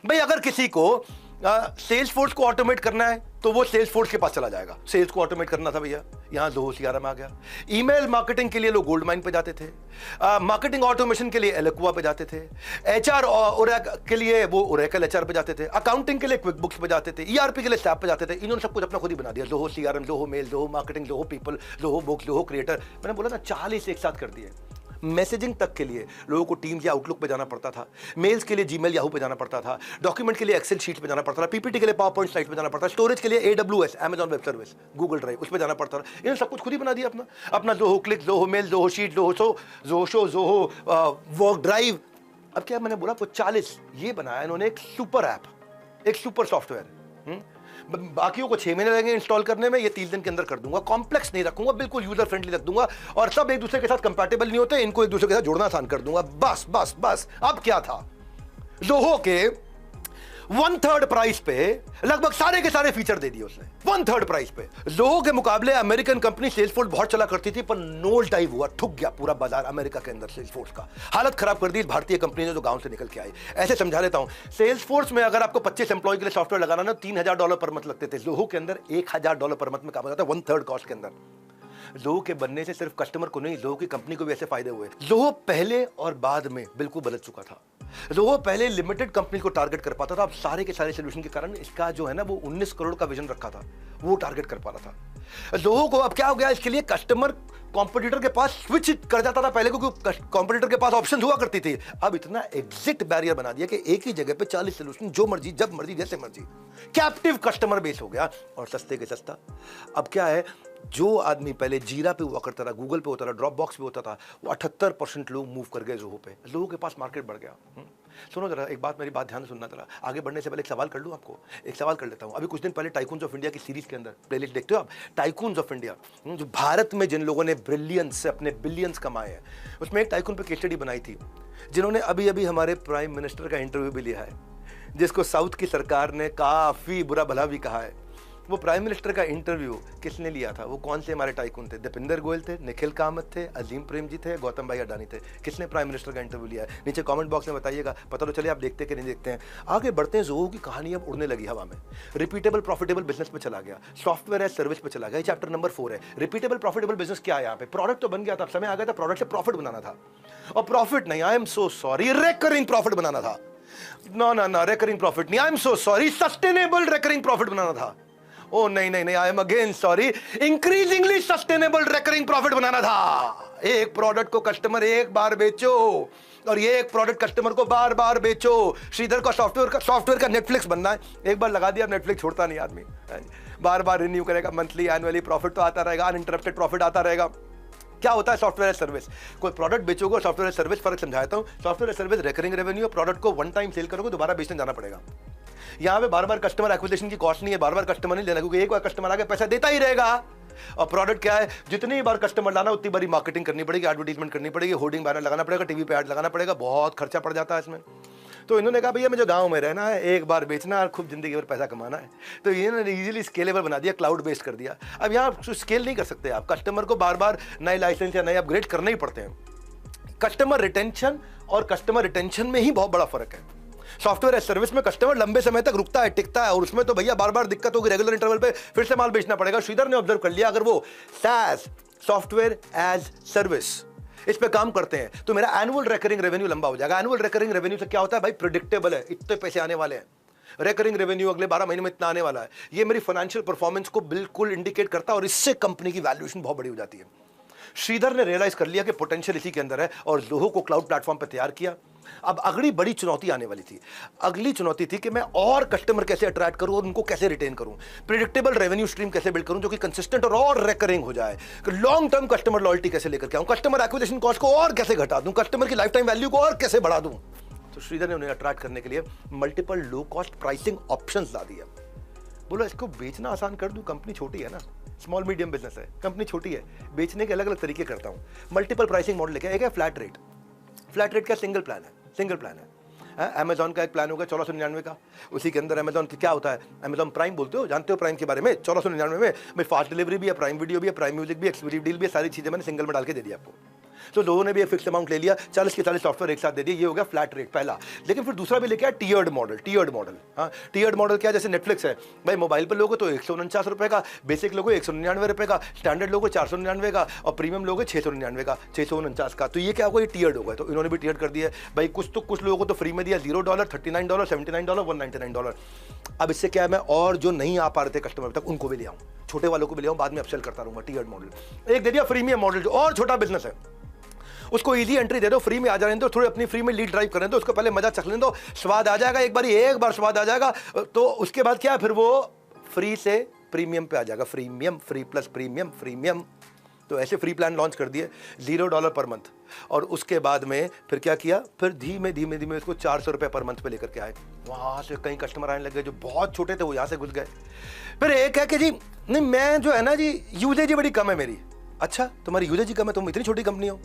भाई अगर किसी को सेल्स फोर्स को ऑटोमेट करना है तो वो सेल्स फोर्स के पास चला जाएगा। सेल्स को ऑटोमेट करना था भैया, यहां ज़ोहो सीआरएम आ गया। ईमेल मार्केटिंग के लिए लोग गोल्ड माइन पे जाते थे, मार्केटिंग ऑटोमेशन के लिए एलेक्वा पे जाते थे, एचआर के लिए वो ओरेकल एचआर पे जाते थे, अकाउंटिंग के लिए क्विक बुक्स पे जाते थे, ईआरपी के लिए SAP पे जाते थे। इन्होंने सब कुछ अपना खुद ही बना दिया। Zoho CRM, Zoho mail, Zoho marketing, Zoho people, Zoho books, Zoho creator. मैंने बोला ना 40 एक साथ कर दिए। मैसेजिंग तक के लिए लोगों को टीम्स या आउटलुक पे जाना पड़ता था, मेल्स के लिए जीमेल याहू पे जाना पड़ता था, डॉक्यूमेंट के लिए एक्सेल शीट पे जाना पड़ता था, पीपीटी के लिए पावर पॉइंट स्लाइड पे जाना पड़ता था, स्टोरेज के लिए AWS Amazon web service, Google drive उस पे जाना पड़ता था। इन्होंने सब कुछ खुद ही बना दिया अपना Zoho Cliq, Zoho mail, Zoho sheet, Zoho show, Zoho work drive. अब क्या मैंने बोला आपको 40 ये बनाया इन्होंने, एक सुपर ऐप, एक सुपर सॉफ्टवेयर। बाकियों को 6 महीने लगेंगे इंस्टॉल करने में, ये 3 दिन के अंदर कर दूंगा। कॉम्प्लेक्स नहीं रखूंगा, बिल्कुल यूजर फ्रेंडली रख दूंगा, और सब एक दूसरे के साथ कंपैटिबल नहीं होते, इनको एक दूसरे के साथ जोड़ना आसान कर दूंगा। बस बस बस। अब क्या था, ज़ोहो के 1/3 प्राइस पे लगभग सारे के सारे फीचर दे दिए उसने, 1/3 प्राइस पे। ज़ोहो के मुकाबले अमेरिकन कंपनी सेल्सफोर्स बहुत चला करती थी, पर नोल डाइव हुआ, ठुक गया पूरा बाजार अमेरिका के अंदर। सेल्सफोर्स का हालत खराब कर दी इस भारतीय कंपनी ने जो गांव से निकल के आई। ऐसे समझा लेता हूं, सेल्सफोर्स में अगर आपको 25 एम्प्लॉय के लिए सॉफ्टवेयर लगाना ना $3000 पर मंथ लगते थे, ज़ोहो के अंदर $1000 पर मंथ में काम होता था, 1/3 कॉस्ट के अंदर। ज़ोहो के बनने से सिर्फ कस्टमर को नहीं, ज़ोहो की कंपनी को भी ऐसे फायदे हुए। ज़ोहो पहले और बाद में बिल्कुल बदल चुका था। ज़ोहो पहले लिमिटेड कंपनी को टारगेट कर पाता था, अब सारे के सारे सोल्यूशन के कारण इसका जो है ना वो 19 करोड़ का विजन रखा था, वो टारगेट कर पा रहा था। ज़ोहो को अब क्या हो गया, इसके लिए कस्टमर कॉम्पिटिटर के पास स्विच कर जाता था पहले, क्योंकि कॉम्पिटिटर के पास ऑप्शन हुआ करती थी। अब इतना एग्जिट बैरियर बना दिया कि एक ही जगह पे 40 सोल्यूशन, जो मर्जी जब मर्जी जैसे मर्जी। कैप्टिव कस्टमर बेस हो गया, और सस्ते के सस्ता। अब क्या है, जो आदमी पहले जीरा पे हुआ करता था, गूगल पे होता था, ड्रॉप बॉक्स पे होता था, वो 78% लोग मूव कर गए ज़ोहो पे। ज़ोहो के पास मार्केट बढ़ गया। सुनो जरा, एक बात, मेरी बात ध्यान से सुनना जरा। आगे बढ़ने से पहले एक सवाल कर लूँ आपको, एक सवाल कर लेता हूँ। अभी कुछ दिन पहले टाइकून्स ऑफ इंडिया की सीरीज के अंदर प्लेलिस्ट देखते हो आप, टाइकून्स ऑफ इंडिया, जो भारत में जिन लोगों ने ब्रिलियंस से अपने बिलियंस कमाए हैं, उसमें एक टाइकून पे केस स्टडी बनाई थी, जिन्होंने अभी अभी हमारे प्राइम मिनिस्टर का इंटरव्यू भी लिया है, जिसको साउथ की सरकार ने काफ़ी बुरा भला भी कहा है। वो प्राइम मिनिस्टर का इंटरव्यू किसने लिया था, वो कौन से हमारे टाइकून थे? दीपेंद्र गोयल थे, निखिल कामत थे, अजीम प्रेमजी थे, गौतम भाई अडानी थे। किसने प्राइम मिनिस्टर का इंटरव्यू लिया है? नीचे कमेंट बॉक्स में बताइएगा, पता तो चले आप देखते कि नहीं देखते हैं। आगे बढ़ते हैं, ज़ोहो की कहानी अब उड़ने लगी हवा में, रिपीटेबल प्रॉफिटेबल बिजनेस पे चला गया, सॉफ्टवेयर एज सर्विस पे चला गया। चैप्टर नंबर 4 है। रिपीटेबल प्रॉफिटेबल बिजनेस क्या है यहाँ पे? प्रोडक्ट तो बन गया था, समय आ गया था प्रोडक्ट से प्रॉफिट बनाना था, और प्रॉफिट नहीं, I am so sorry, recurring profit बनाना था। ना रेकरिंग प्रॉफिट नहीं, I am so sorry, sustainable recurring profit बनाना था। ओ नहीं, I am again sorry, increasingly sustainable recurring profit बनाना था। एक प्रोडक्ट को कस्टमर एक बार बेचो, और ये एक प्रोडक्ट कस्टमर को बार बार बेचो। श्रीधर का सॉफ्टवेयर का नेटफ्लिक्स बनना है, एक बार लगा दिया नेटफ्लिक्स छोड़ता नहीं आदमी, बार बार रिन्यू करेगा, मंथली एनुअली प्रॉफिट तो आता रहेगा, अनइंटरप्टेड प्रॉफिट आता रहेगा। क्या होता है सॉफ्टवेयर एज सर्विस? कोई प्रोडक्ट बेचोगे, सॉफ्टवेयर एज सर्विस फर्क समझाता हूं। Software as service recurring revenue, product को वन टाइम सेल करोगे, दोबारा बेचने जाना पड़ेगा। यहाँ पे बार बार कस्टमर एक्विजिशन की कॉस्ट नहीं है, बार बार कस्टमर नहीं लेना, क्योंकि एक बार कस्टमर आके पैसा देता ही रहेगा। और प्रोडक्ट क्या है, जितनी बार कस्टमर लाना उतनी बारी मार्केटिंग करनी पड़ेगी, एडवर्टीजमेंट करनी पड़ेगी, होर्डिंग बैनर लगाना पड़ेगा, टीवी पे ऐड लगाना पड़ेगा, बहुत खर्चा पड़ जाता है इसमें। तो इन्होंने कहा भैया मुझे गांव में रहना है, एक बार बेचना और खूब जिंदगी भर पैसा कमाना है, तो इन्होंने इजीली स्केलेबल बना दिया, क्लाउड बेस्ड कर दिया। अब यहाँ स्केल नहीं कर सकते आप, कस्टमर को बार बार नए लाइसेंस या नए अपग्रेड करने ही पड़ते हैं। कस्टमर रिटेंशन और कस्टमर रिटेंशन में ही बहुत बड़ा फर्क है। सॉफ्टवेयर एज सर्विस में कस्टमर लंबे समय तक रुकता है, टिकता है, और उसमें तो भैया बार बार दिक्कत होगी, रेगुलर इंटरवल पे फिर से माल बेचना पड़ेगा। श्रीधर ने ऑब्जर्व कर लिया, अगर वो SaaS सॉफ्टवेयर एज सर्विस इस पे काम करते हैं तो मेरा एनुअल रिकरिंग रेवेन्यू लंबा हो जाएगा। एनुअल रिकरिंग रेवेन्यू से क्या होता है भाई, प्रेडिक्टेबल है, इतने पैसे आने वाले हैं, रिकरिंग रेवेन्यू अगले 12 महीने में इतना आने वाला है। ये मेरी फाइनेंशियल परफॉर्मेंस को बिल्कुल इंडिकेट करता है, और इससे कंपनी की वैल्यूएशन बहुत बड़ी हो जाती है। श्रीधर ने रियलाइज कर लिया कि पोटेंशियल इसी के अंदर है, और ज़ोहो को क्लाउड प्लेटफॉर्म पर तैयार किया। अब अगली बड़ी चुनौती आने वाली थी। अगली चुनौती थी कि मैं और कस्टमर कैसे अट्रैक्ट करूं और उनको कैसे रिटेन करूं, प्रेडिक्टेबल रेवेन्यू स्ट्रीम कैसे बिल्ड करूं जो कि कंसिस्टेंट और रिकरिंग हो जाए, लॉन्ग टर्म कस्टमर लॉयल्टी कैसे लेकर के आऊं, कस्टमर एक्विजिशन कॉस्ट को और कैसे घटा दूं, कस्टमर की लाइफ टाइम वैल्यू को और कैसे बढ़ा दूं। तो श्रीधर ने उन्हें अट्रैक्ट करने के लिए multiple low cost pricing options ला दिया। बोला इसको बेचना आसान कर दूं, कंपनी छोटी है ना, स्मॉल मीडियम बिजनेस है, कंपनी छोटी है, बेचने के अलग अलग तरीके करता हूं। मल्टीपल प्राइसिंग मॉडल लेके, एक है फ्लैट रेट। फ्लैट रेट का सिंगल प्लान है। अमेजॉन का एक प्लान होगा 1499 का, उसी के अंदर अमेजॉन क्या होता है, अमेजॉन प्राइम बोलते हो, जानते हो प्राइम के बारे में, 1499 में फास्ट डिलीवरी भी है, प्राइम वीडियो भी है, प्राइम म्यूजिक भी, एक्सक्लूसिव डील भी है, सारी चीजें मैंने सिंगल में डाल के दे दी आपको। तो लोगों ने भी एक फिक्स अमाउंट ले लिया, 40 के 40 सॉफ्टवेयर एक साथ दे दिए, ये हो गया फ्लैट रेट पहला। लेकिन फिर दूसरा भी लेके आया टीयर्ड मॉडल। हाँ, टीयर्ड मॉडल क्या, जैसे नेटफ्लिक्स है भाई, मोबाइल पर लोगो तो 149 रुपए का, बेसिक लोगो 199 रुपए का, स्टैंडर्ड लोगो 499 का और प्रीमियम लोगो 699 का, 649 का। तो ये क्या होगा, ये टीयर्ड होगा। तो इन्होंने भी टीयर्ड कर दिया भाई। कुछ लोगों को तो फ्री में दिया, $0, $39, $79, $199। अब इससे क्या है, मैं और जो नहीं आ पा रहे थे कस्टमर तक उनको भी ले आऊँ, छोटे वालों को भी ले आऊँ, बाद में अपसेल करता रहूंगा। टीयर्ड मॉडल एक दे दिया, प्रीमियम मॉडल जो और छोटा बिजनेस है उसको इजी एंट्री दे दो, फ्री में आ जाने दो, थोड़ी अपनी फ्री में लीड ड्राइव करें दो, उसको पहले मजा चख लें दो, स्वाद आ जाएगा एक बार स्वाद आ जाएगा तो उसके बाद क्या, फिर वो फ्री से प्रीमियम पे आ जाएगा, प्रीमियम, फ्री प्लस प्रीमियम। तो ऐसे फ्री प्लान लॉन्च कर दिए $0 पर मंथ। और उसके बाद में फिर क्या किया, फिर धीमे धीमे उसको 400 रुपये पर मंथ पे लेकर के आए। वहाँ से कई कस्टमर आने लगे जो बहुत छोटे थे, वो यहाँ से घुस गए। फिर एक है कि जी नहीं, मैं जो है ना जी, यूजेज बड़ी कम है मेरी। अच्छा, तुम्हारी यूजेज ही कम है, तुम इतनी छोटी कंपनी हो,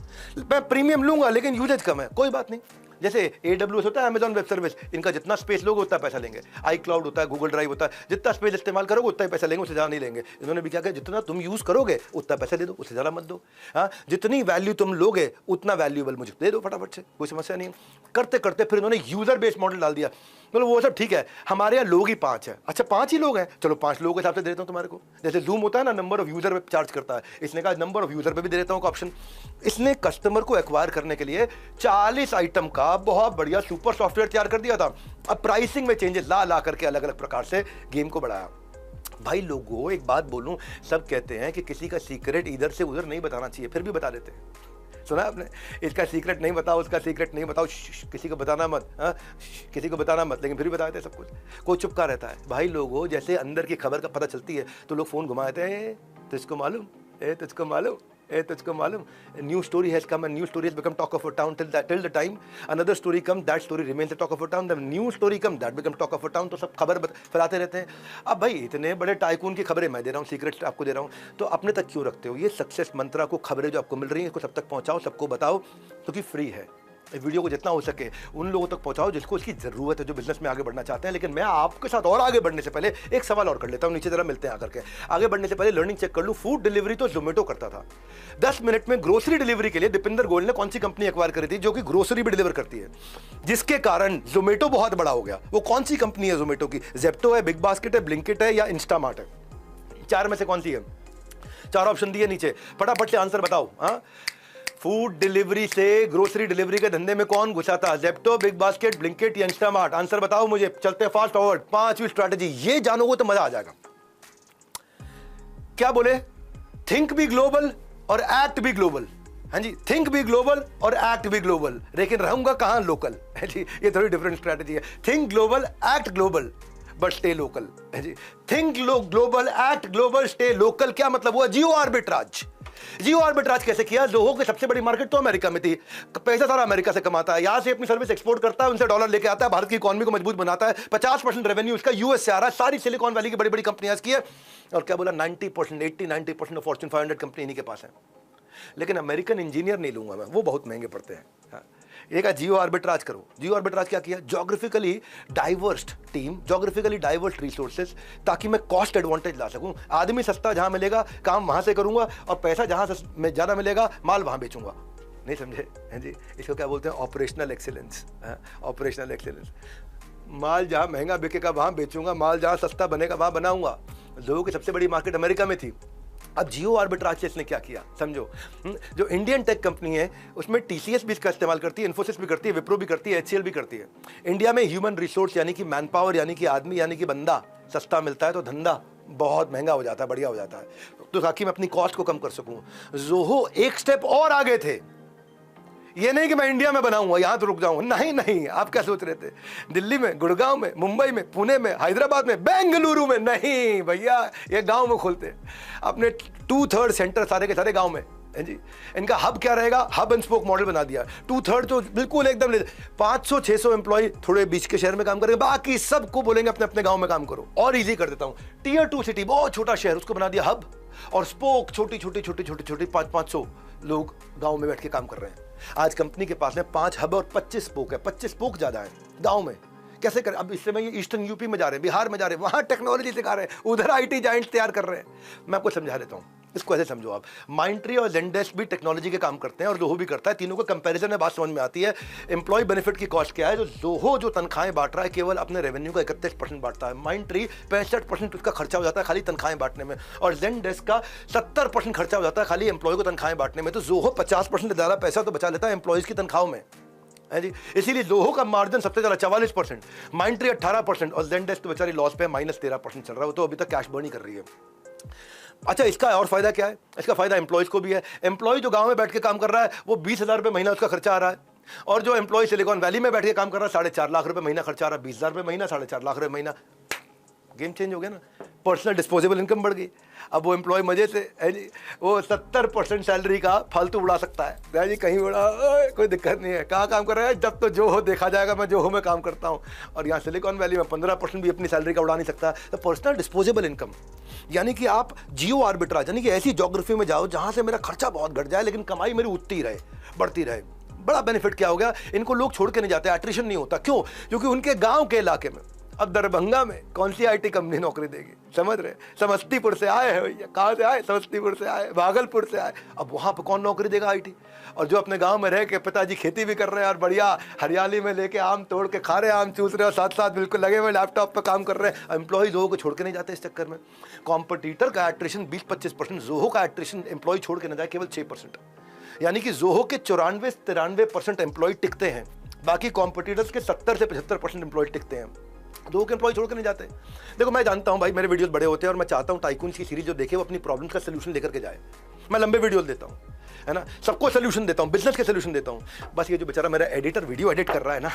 मैं प्रीमियम लूंगा लेकिन यूजेज कम है, कोई बात नहीं। जैसे AWS होता है, अमेजॉन वेब सर्विस, इनका जितना स्पेस लोगे उतना पैसा लेंगे। iCloud होता है, गूगल ड्राइव होता है, जितना स्पेस इस्तेमाल करोगे उतना ही पैसा लेंगे, उससे ज़्यादा नहीं लेंगे। इन्होंने भी क्या किया, जितना तुम यूज़ करोगे उतना पैसा दे दो, उससे ज़्यादा मत दो। हाँ, जितनी वैल्यू तुम लोगे उतना वैल्यूएबल मुझे दे दो फटाफट से, कोई समस्या नहीं है। करते करते फिर इन्होंने यूज़र बेस्ड मॉडल डाल दिया। मतलब वो सब ठीक है, हमारे यहाँ लोग ही 5 है। अच्छा, 5 ही लोग हैं, चलो 5 लोगों के हिसाब से दे देता हूँ तुम्हारे को। जैसे जूम होता है ना, नंबर ऑफ यूजर पे चार्ज करता है, इसने कहा नंबर ऑफ यूजर पे भी दे देता हूँ ऑप्शन। इसने कस्टमर को एक्वायर करने के लिए 40 आइटम का बहुत बढ़िया सुपर सॉफ्टवेयर तैयार कर दिया था। अब प्राइसिंग में चेंजेस ला करके अलग अलग प्रकार से गेम को बढ़ाया। भाई लोगों, एक बात बोलूं, सब कहते हैं कि किसी का सीक्रेट इधर से उधर नहीं बताना चाहिए, फिर भी बता देते हैं। सुना आपने, इसका सीक्रेट नहीं बताओ, उसका सीक्रेट नहीं बताओ, किसी को बताना मत, किसी को बताना मत, लेकिन फिर भी बता देते सब कुछ। कोई चुपका रहता है। भाई लोगों, जैसे अंदर की खबर का पता चलती है तो लोग फोन घुमाते हैं, तुझको मालूम, तुझको मालूम, तुझको मालूम, new story has come and new story has become talk of a town till the time another story come, that story remains the talk of a town, the new story come, that become talk of a town. तो सब खबर फैलाते रहते हैं। अब भाई इतने बड़े टाइकून की खबरें मैं दे रहा हूँ, सीक्रेट आपको दे रहा हूँ, तो अपने तक क्यों रखते हो? ये सक्सेस मंत्रा को, खबरें जो आपको मिल रही हैं इसको सब तक पहुँचाओ, सबको बताओ, क्योंकि फ्री है। इस वीडियो को जितना हो सके उन लोगों तक पहुंचाओ जिसको इसकी जरूरत है, जो बिजनेस में आगे बढ़ना चाहते हैं। लेकिन मैं आपके साथ और आगे बढ़ने से पहले एक सवाल और कर लेता हूं, नीचे जरा मिलते हैं आकर के। आगे बढ़ने से पहले लर्निंग चेक कर लूं। फूड डिलीवरी तो जोमेटो करता था, 10 मिनट में ग्रोसरी डिलीवरी के लिए दीपिंदर गोयल ने कौन सी कंपनी एक्वायर करी थी जो कि ग्रोसरी भी डिलीवर करती है, जिसके कारण जोमेटो बहुत बड़ा हो गया। वो कौन सी कंपनी है जोमेटो की? जेप्टो है, बिग बास्केट है, ब्लिंकिट है या इंस्टामार्ट है? 4 में से कौन सी है? 4 ऑप्शन दिए नीचे, फटाफट से आंसर बताओ। हाँ, फूड डिलीवरी से ग्रोसरी डिलीवरी के धंधे में कौन घुसा था? जेप्टो, बिग बास्केट, ब्लिंकिट या इंस्टामार्ट? आंसर बताओ मुझे, चलते हैं फास्ट फॉरवर्ड। 5वीं स्ट्रैटेजी, ये जानोगे तो मजा आ जाएगा। क्या बोले? थिंक बी ग्लोबल और एक्ट बी ग्लोबल। हाँ जी, थिंक बी ग्लोबल और एक्ट बी ग्लोबल, लेकिन रहूंगा कहां? लोकल। है जी, ये थोड़ी डिफरेंट स्ट्रैटेजी है। Think global, act global, but stay local. है जी, think global, act global, stay local. क्या मतलब हुआ? जियो आर्बिट्राज। जियो आर्बिट्राज कैसे किया? जोहो की सबसे बड़ी मार्केट तो अमेरिका में थी, पैसा सारा अमेरिका से कमाता है, यहां से अपनी सर्विस एक्सपोर्ट करता है, उनसे डॉलर लेके आता है, भारत की इकोनॉमी को मजबूत बनाता है। 50% रेवेन्यू इसका यूएस से आ रहा है, सारी सिलिकॉन वैली की बड़ी बड़ी कंपनियां इसकी है। और क्या बोला? 90%, 80-90% ऑफ फॉर्च्यून 500 कंपनी इन्हीं के पास है। लेकिन अमेरिकन इंजीनियर नहीं लूंगा मैं, वो बहुत महंगे पड़ते हैं। हाँ, एक जियो आर्बिट्राज करो। जियो आर्बिट्राज क्या किया? Geographically diverse team, geographically diverse resources, ताकि मैं कॉस्ट एडवांटेज ला सकूं। आदमी सस्ता जहां मिलेगा काम वहां से करूंगा, और पैसा जहां में ज्यादा मिलेगा माल वहां बेचूंगा। नहीं समझे? हैं जी, इसको क्या बोलते हैं? Operational excellence. ऑपरेशनल एक्सीलेंस, माल जहां महंगा बिकेगा वहां बेचूंगा, माल जहां सस्ता बनेगा वहां बनाऊंगा। लोगों की सबसे बड़ी मार्केट अमेरिका में थी। अब जियो आर्बिट्राज से इसने क्या किया समझो। जो इंडियन टेक कंपनी है उसमें टीसीएस भी इसका इस्तेमाल करती है, इन्फोसिस भी करती है, विप्रो भी करती है, एचसीएल भी करती है। इंडिया में ह्यूमन रिसोर्स यानी कि मैन पावर, यानी कि आदमी, यानी कि बंदा सस्ता मिलता है तो धंधा बहुत महंगा हो जाता है, बढ़िया हो जाता है। तो ताकि मैं अपनी कॉस्ट को कम कर सकूं, जोहो एक स्टेप और आगे थे। ये नहीं कि मैं इंडिया में बनाऊंगा, यहां तो रुक जाऊंगा, नहीं नहीं। आप क्या सोच रहे थे? दिल्ली में, गुड़गांव में, मुंबई में, पुणे में, हैदराबाद में, बेंगलुरु में? नहीं भैया, ये गांव में खोलते अपने 2/3 सेंटर सारे के सारे गांव में। है जी, इनका हब क्या रहेगा? हब एंड स्पोक मॉडल बना दिया। 2/3 तो बिल्कुल एकदम 500-600 एम्प्लॉय थोड़े बीच के शहर में काम करेंगे, बाकी सबको बोलेंगे अपने अपने गांव में काम करो। और इजी कर देता हूं, Tier 2 सिटी, बहुत छोटा शहर, उसको बना दिया हब, और स्पोक छोटी 500 लोग गांव में बैठ के काम कर रहे हैं। आज कंपनी के पास में 5 हब और 25 स्पोक है। 25 स्पोक ज्यादा है गांव में। कैसे करें? अब इससे मैं ये ईस्टर्न यूपी में जा रहे हैं, बिहार में जा रहे हैं, वहां टेक्नोलॉजी सिखा रहे हैं, उधर आईटी जायंट्स तैयार कर रहे हैं। मैं आपको समझा देता हूं। इसको ऐसे समझो आप, माइंडट्री और ज़ेनडेस्क भी टेक्नोलॉजी के काम करते हैं और जोहो भी करता है। तीनों को कंपैरिजन में बात समझ में आती है। एम्प्लॉय बेनिफिट की कॉस्ट क्या है? जो जोहो जो तनख्वाहें बांट रहा है केवल अपने रेवेन्यू का 31% बांटता है। माइंडट्री 65% उसका खर्चा हो जाता है खाली तनख्वाहें बांटने में, और ज़ेनडेस्क का 70% खर्चा हो जाता है खाली एम्प्लॉय को तनख्वाहें बांटने में। तो जोहो 50% ज़्यादा पैसा तो बचा लेता है एम्प्लॉयज़ की तनख्वाहों में है जी। इसीलिए जोहो का मार्जिन सबसे ज़्यादा 44%, माइंडट्री 18% और ज़ेनडेस्क तो बेचारी लॉस पे -13% चल रहा है। वो तो अभी तक कैश बर्न ही कर रही है। अच्छा, इसका और फायदा क्या है? इसका फायदा एम्प्लॉयज़ को भी है। एम्प्लॉय जो गांव में बैठ के काम कर रहा है वो 20,000 रुपये महीना उसका खर्चा आ रहा है, और जो एम्प्लॉय सिलिकॉन वैली में बैठ के काम कर रहा है 4.5 लाख रुपये महीना खर्चा आ रहा है। 20,000 रुपये महीना, 4.5 लाख रुपये महीना, गेम चेंज हो गया ना। पर्सनल डिस्पोजेबल इनकम बढ़ गई। अब वो एम्प्लॉय मजे से है जी, वो 70% सैलरी का फालतू उड़ा सकता है जी, कहीं उड़ा कोई दिक्कत नहीं है। कहाँ काम कर रहा है? जब तो जोहो देखा जाएगा, मैं जोहो में काम करता हूँ, और यहाँ सिलिकॉन वैली में 15% भी अपनी सैलरी का उड़ा नहीं सकता। तो पर्सनल डिस्पोजेबल इनकम, यानी कि आप जियो आर्बिट्राज, यानी कि ऐसी ज्योग्राफी में जाओ जहाँ से मेरा खर्चा बहुत घट जाए लेकिन कमाई मेरी उठती रहे, बढ़ती रहे। बड़ा बेनिफिट क्या हो गया? इनको लोग छोड़ के नहीं जाते, एट्रिशन नहीं होता। क्यों? क्योंकि उनके गाँव के इलाके में, अब दरभंगा में कौन सी आईटी कंपनी नौकरी देगी? समझ रहे? समस्तीपुर से आए हैं भैया, कहाँ से आए? समस्तीपुर से आए, भागलपुर से आए। अब वहाँ पर कौन नौकरी देगा आईटी? और जो अपने गांव में रह के पिताजी खेती भी कर रहे हैं और बढ़िया हरियाली में लेके आम तोड़ के खा रहे हैं, आम चूस रहे हैं, और साथ साथ बिल्कुल लगे हुए लैपटॉप पर काम कर रहे हैं। एम्प्लॉय जोहो को छोड़ के नहीं जाते इस चक्कर में। कॉम्पिटिटर का एट्रिशन 20-25%, जोहो का एट्रिशन एम्प्लॉय छोड़ के न जाए केवल 6%, यानी कि जोहो के 94-93% एम्प्लॉय टिकते हैं, बाकी कॉम्पिटिटर्स के 70 से 75% एम्प्लॉय टिकते हैं। दो के एम्प्लॉय छोड़ के नहीं जाते। देखो, मैं जानता हूं भाई मेरे वीडियोस बड़े होते हैं और मैं चाहता हूं टाइकून की सीरीज जो देखे वो अपनी प्रॉब्लम्स का सोल्यूशन लेकर के जाए। मैं लंबे वीडियोस देता हूं, है ना, सबको सोल्यूशन देता हूं, बिजनेस के सोल्यूशन देता हूं। बस ये जो बेचारा मेरा एडिटर वीडियो एडिट कर रहा है ना,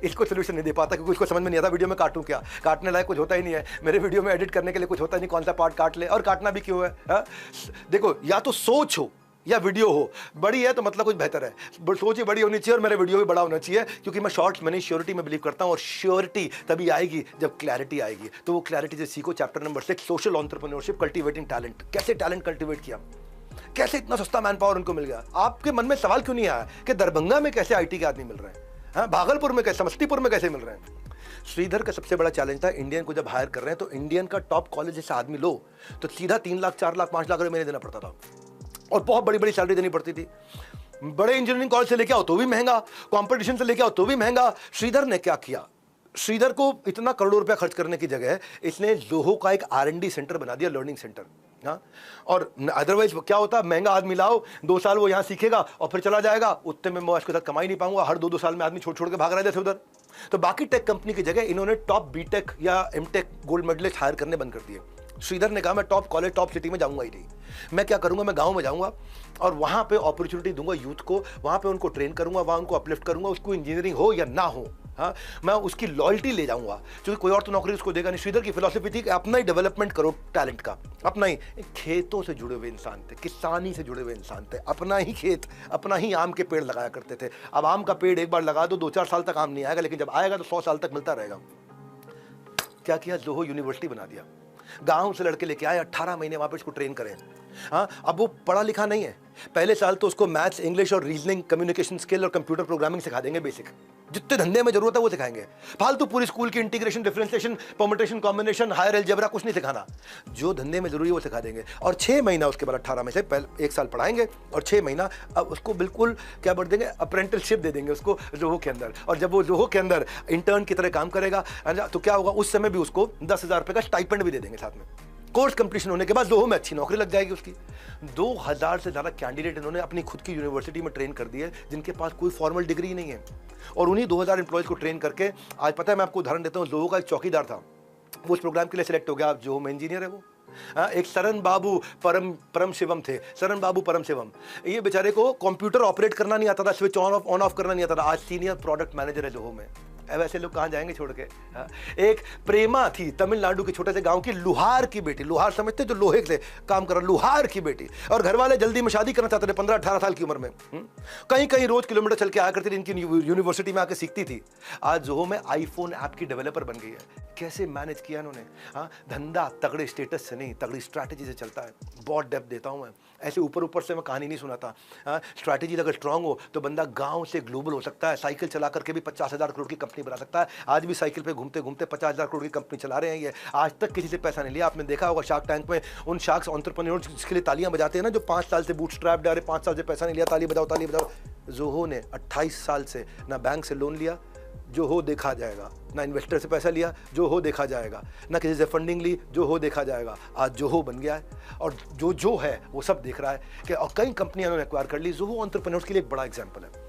इसको सोल्यूशन नहीं दे पाता, क्योंकि उसको समझ में नहीं आता वीडियो में काटूं क्या। काटने लायक कुछ होता ही नहीं है मेरे वीडियो में, एडिट करने के लिए कुछ होता ही नहीं, कौन सा पार्ट काट ले, और काटना भी क्यों है? देखो, या तो सोच हो या वीडियो हो, बड़ी है तो मतलब कुछ बेहतर है, सोच ही बड़ी होनी चाहिए और मेरा वीडियो भी बड़ा होना चाहिए, क्योंकि मैं शॉर्ट्स में नहीं श्योरिटी में बिलीव करता हूं, और श्योरिटी तभी आएगी जब क्लैरिटी आएगी। तो वो क्लैरिटी से सीखो। Chapter number 6, social entrepreneurship, cultivating talent. कैसे टैलेंट कल्टीवेट किया, कैसे इतना सस्ता मैन पावर उनको मिल गया। आपके मन में सवाल क्यों नहीं आया कि दरभंगा में कैसे आईटी के आदमी मिल रहे हैं, भागलपुर में कैसे, समस्तीपुर में कैसे मिल रहे हैं? श्रीधर का सबसे बड़ा चैलेंज था, इंडियन को जब हायर कर रहे हैं तो इंडियन का टॉप कॉलेज से आदमी लो तो सीधा 3 लाख 4 लाख 5 लाख रुपये महीने देना पड़ता था, और बहुत बड़ी बड़ी सैलरी देनी पड़ती थी। बड़े इंजीनियरिंग कॉलेज से लेके आओ तो भी महंगा, कंपटीशन से लेके आओ तो भी महंगा। श्रीधर ने क्या किया? श्रीधर को इतना करोड़ों रुपया खर्च करने की जगह इसने जोहो का एक R&D सेंटर बना दिया, लर्निंग सेंटर। हाँ, और अदरवाइज क्या होता, महंगा आदमी लाओ, 2 साल वो यहाँ सीखेगा और फिर चला जाएगा, उतने में मैं उसके साथ कमाई नहीं पाऊंगा। हर 2-2 साल में आदमी छोड़ के भाग रहा है जैसे उधर। तो बाकी टेक कंपनी की जगह इन्होंने टॉप बीटेक या एमटेक गोल्ड मेडलिस्ट हायर करने बंद कर दिए। श्रीधर ने कहा मैं टॉप कॉलेज टॉप सिटी में जाऊंगा ही नहीं, मैं क्या करूंगा, मैं गांव में जाऊंगा और वहां पे अपॉर्चुनिटी दूंगा यूथ को, वहां पे उनको ट्रेन करूंगा, वहां उनको अपलिफ्ट करूंगा, उसको इंजीनियरिंग हो या ना हो, हाँ, मैं उसकी लॉयल्टी ले जाऊंगा, क्योंकि कोई और तो नौकरी उसको देगा नहीं। श्रीधर की फिलॉसफी थी कि अपना ही डेवलपमेंट करो टैलेंट का, अपना ही। खेतों से जुड़े हुए इंसान थे, किसानी से जुड़े हुए इंसान थे, अपना ही खेत, अपना ही आम के पेड़ लगाया करते थे। अब आम का पेड़ एक बार लगा दो, 2-4 साल तक आम नहीं आएगा, लेकिन जब आएगा तो 100 साल तक मिलता रहेगा। क्या किया? जोहो यूनिवर्सिटी बना दिया, गांव से लड़के लेके आए, 18 महीने वहां पे इसको ट्रेन करें। हाँ, अब वो पढ़ा लिखा नहीं है, पहले साल तो उसको मैथ्स, इंग्लिश और रीजनिंग, कम्युनिकेशन स्किल और कंप्यूटर प्रोग्रामिंग सिखा देंगे, बेसिक जितने धंधे में जरूरत है वो सिखाएंगे। फालतू पूरी स्कूल की integration, differentiation, permutation, combination, higher algebra कुछ नहीं सिखाना, जो धंधे में जरूरी है वो सिखा देंगे। और 6 महीना उसके बाद 18 में से पहले 1 साल पढ़ाएंगे और 6 महीना अब उसको बिल्कुल क्या बढ़ देंगे, अप्रेंटिसशिप दे देंगे उसको जोहो के अंदर। और जब वो जोहो के अंदर इंटर्न की तरह काम करेगा तो क्या होगा, उस समय भी उसको 10,000 रुपये का स्टाइपेंड भी दे देंगे साथ में। कोर्स कंप्लीशन होने के बाद जोहो में अच्छी नौकरी लग जाएगी उसकी। 2000 से ज़्यादा कैंडिडेट इन्होंने अपनी खुद की यूनिवर्सिटी में ट्रेन कर दिए, जिनके पास कोई फॉर्मल डिग्री नहीं है, और उन्हीं 2000 एम्प्लॉयज़ को ट्रेन करके आज पता है, मैं आपको उदाहरण देता हूँ, जोहो का एक चौकीदार था, वो उस प्रोग्राम के लिए सिलेक्ट हो गया, आप जोहो में इंजीनियर है वो। एक सरन बाबू परम शिवम थे, सरन बाबू परम शिवम, ये बेचारे को कंप्यूटर ऑपरेट करना नहीं आता था, स्विच ऑन ऑफ करना नहीं आता था, आज सीनियर प्रोडक्ट मैनेजर है जोहो में। अब ऐसे लोग कहाँ जाएंगे छोड़ के। एक प्रेमा थी, तमिलनाडु के छोटे से गांव की, लुहार की बेटी, लुहार समझते जो लोहे से काम कर रहा, लुहार की बेटी, और घर वाले जल्दी में शादी करना चाहते थे 15-18 साल की उम्र में। कहीं कहीं रोज किलोमीटर चल के आया करती थी, इनकी यूनिवर्सिटी में आके सीखती थी। आज जोहो में आईफोन ऐप की डेवलपर बन गई है। कैसे मैनेज किया इन्होंने? हाँ, धंधा तगड़े स्टेटस से नहीं, तगड़ी स्ट्रैटेजी से चलता है। बहुत डेप्थ देता हूँ मैं, ऐसे ऊपर से मैं कहानी नहीं सुनाता। स्ट्रैटेजी अगर स्ट्रांग हो तो बंदा गांव से ग्लोबल हो सकता है, साइकिल चला करके भी 50,000 करोड़ की कंपनी नहीं बना सकता है। आज भी साइकिल पे घूमते घूमते 50,000 करोड़ की कंपनी चला रहे हैं ये, आज तक किसी से पैसा नहीं लिया। आपने देखा होगा शार्क टैंक में उन शार्क्स एंटरप्रेन्योर्स जिसके लिए तालियां बजाते हैं ना, जो 5 साल से बूटस्ट्रैप्ड है, 5 साल से पैसा नहीं लिया, ताली बजाओ ताली बजाओ। जोहो ने 28 साल से ना बैंक से लोन लिया, जो हो देखा जाएगा, ना इन्वेस्टर से पैसा लिया, जो हो देखा जाएगा, ना किसी से फंडिंग ली, जो हो देखा जाएगा। आज जो हो बन गया है और जो है वो सब देख रहा है कि और कई कंपनियां उन्होंने एक्वायर कर ली। जोहो एंटरप्रेन्योर्स के लिए एक बड़ा एग्जांपल है।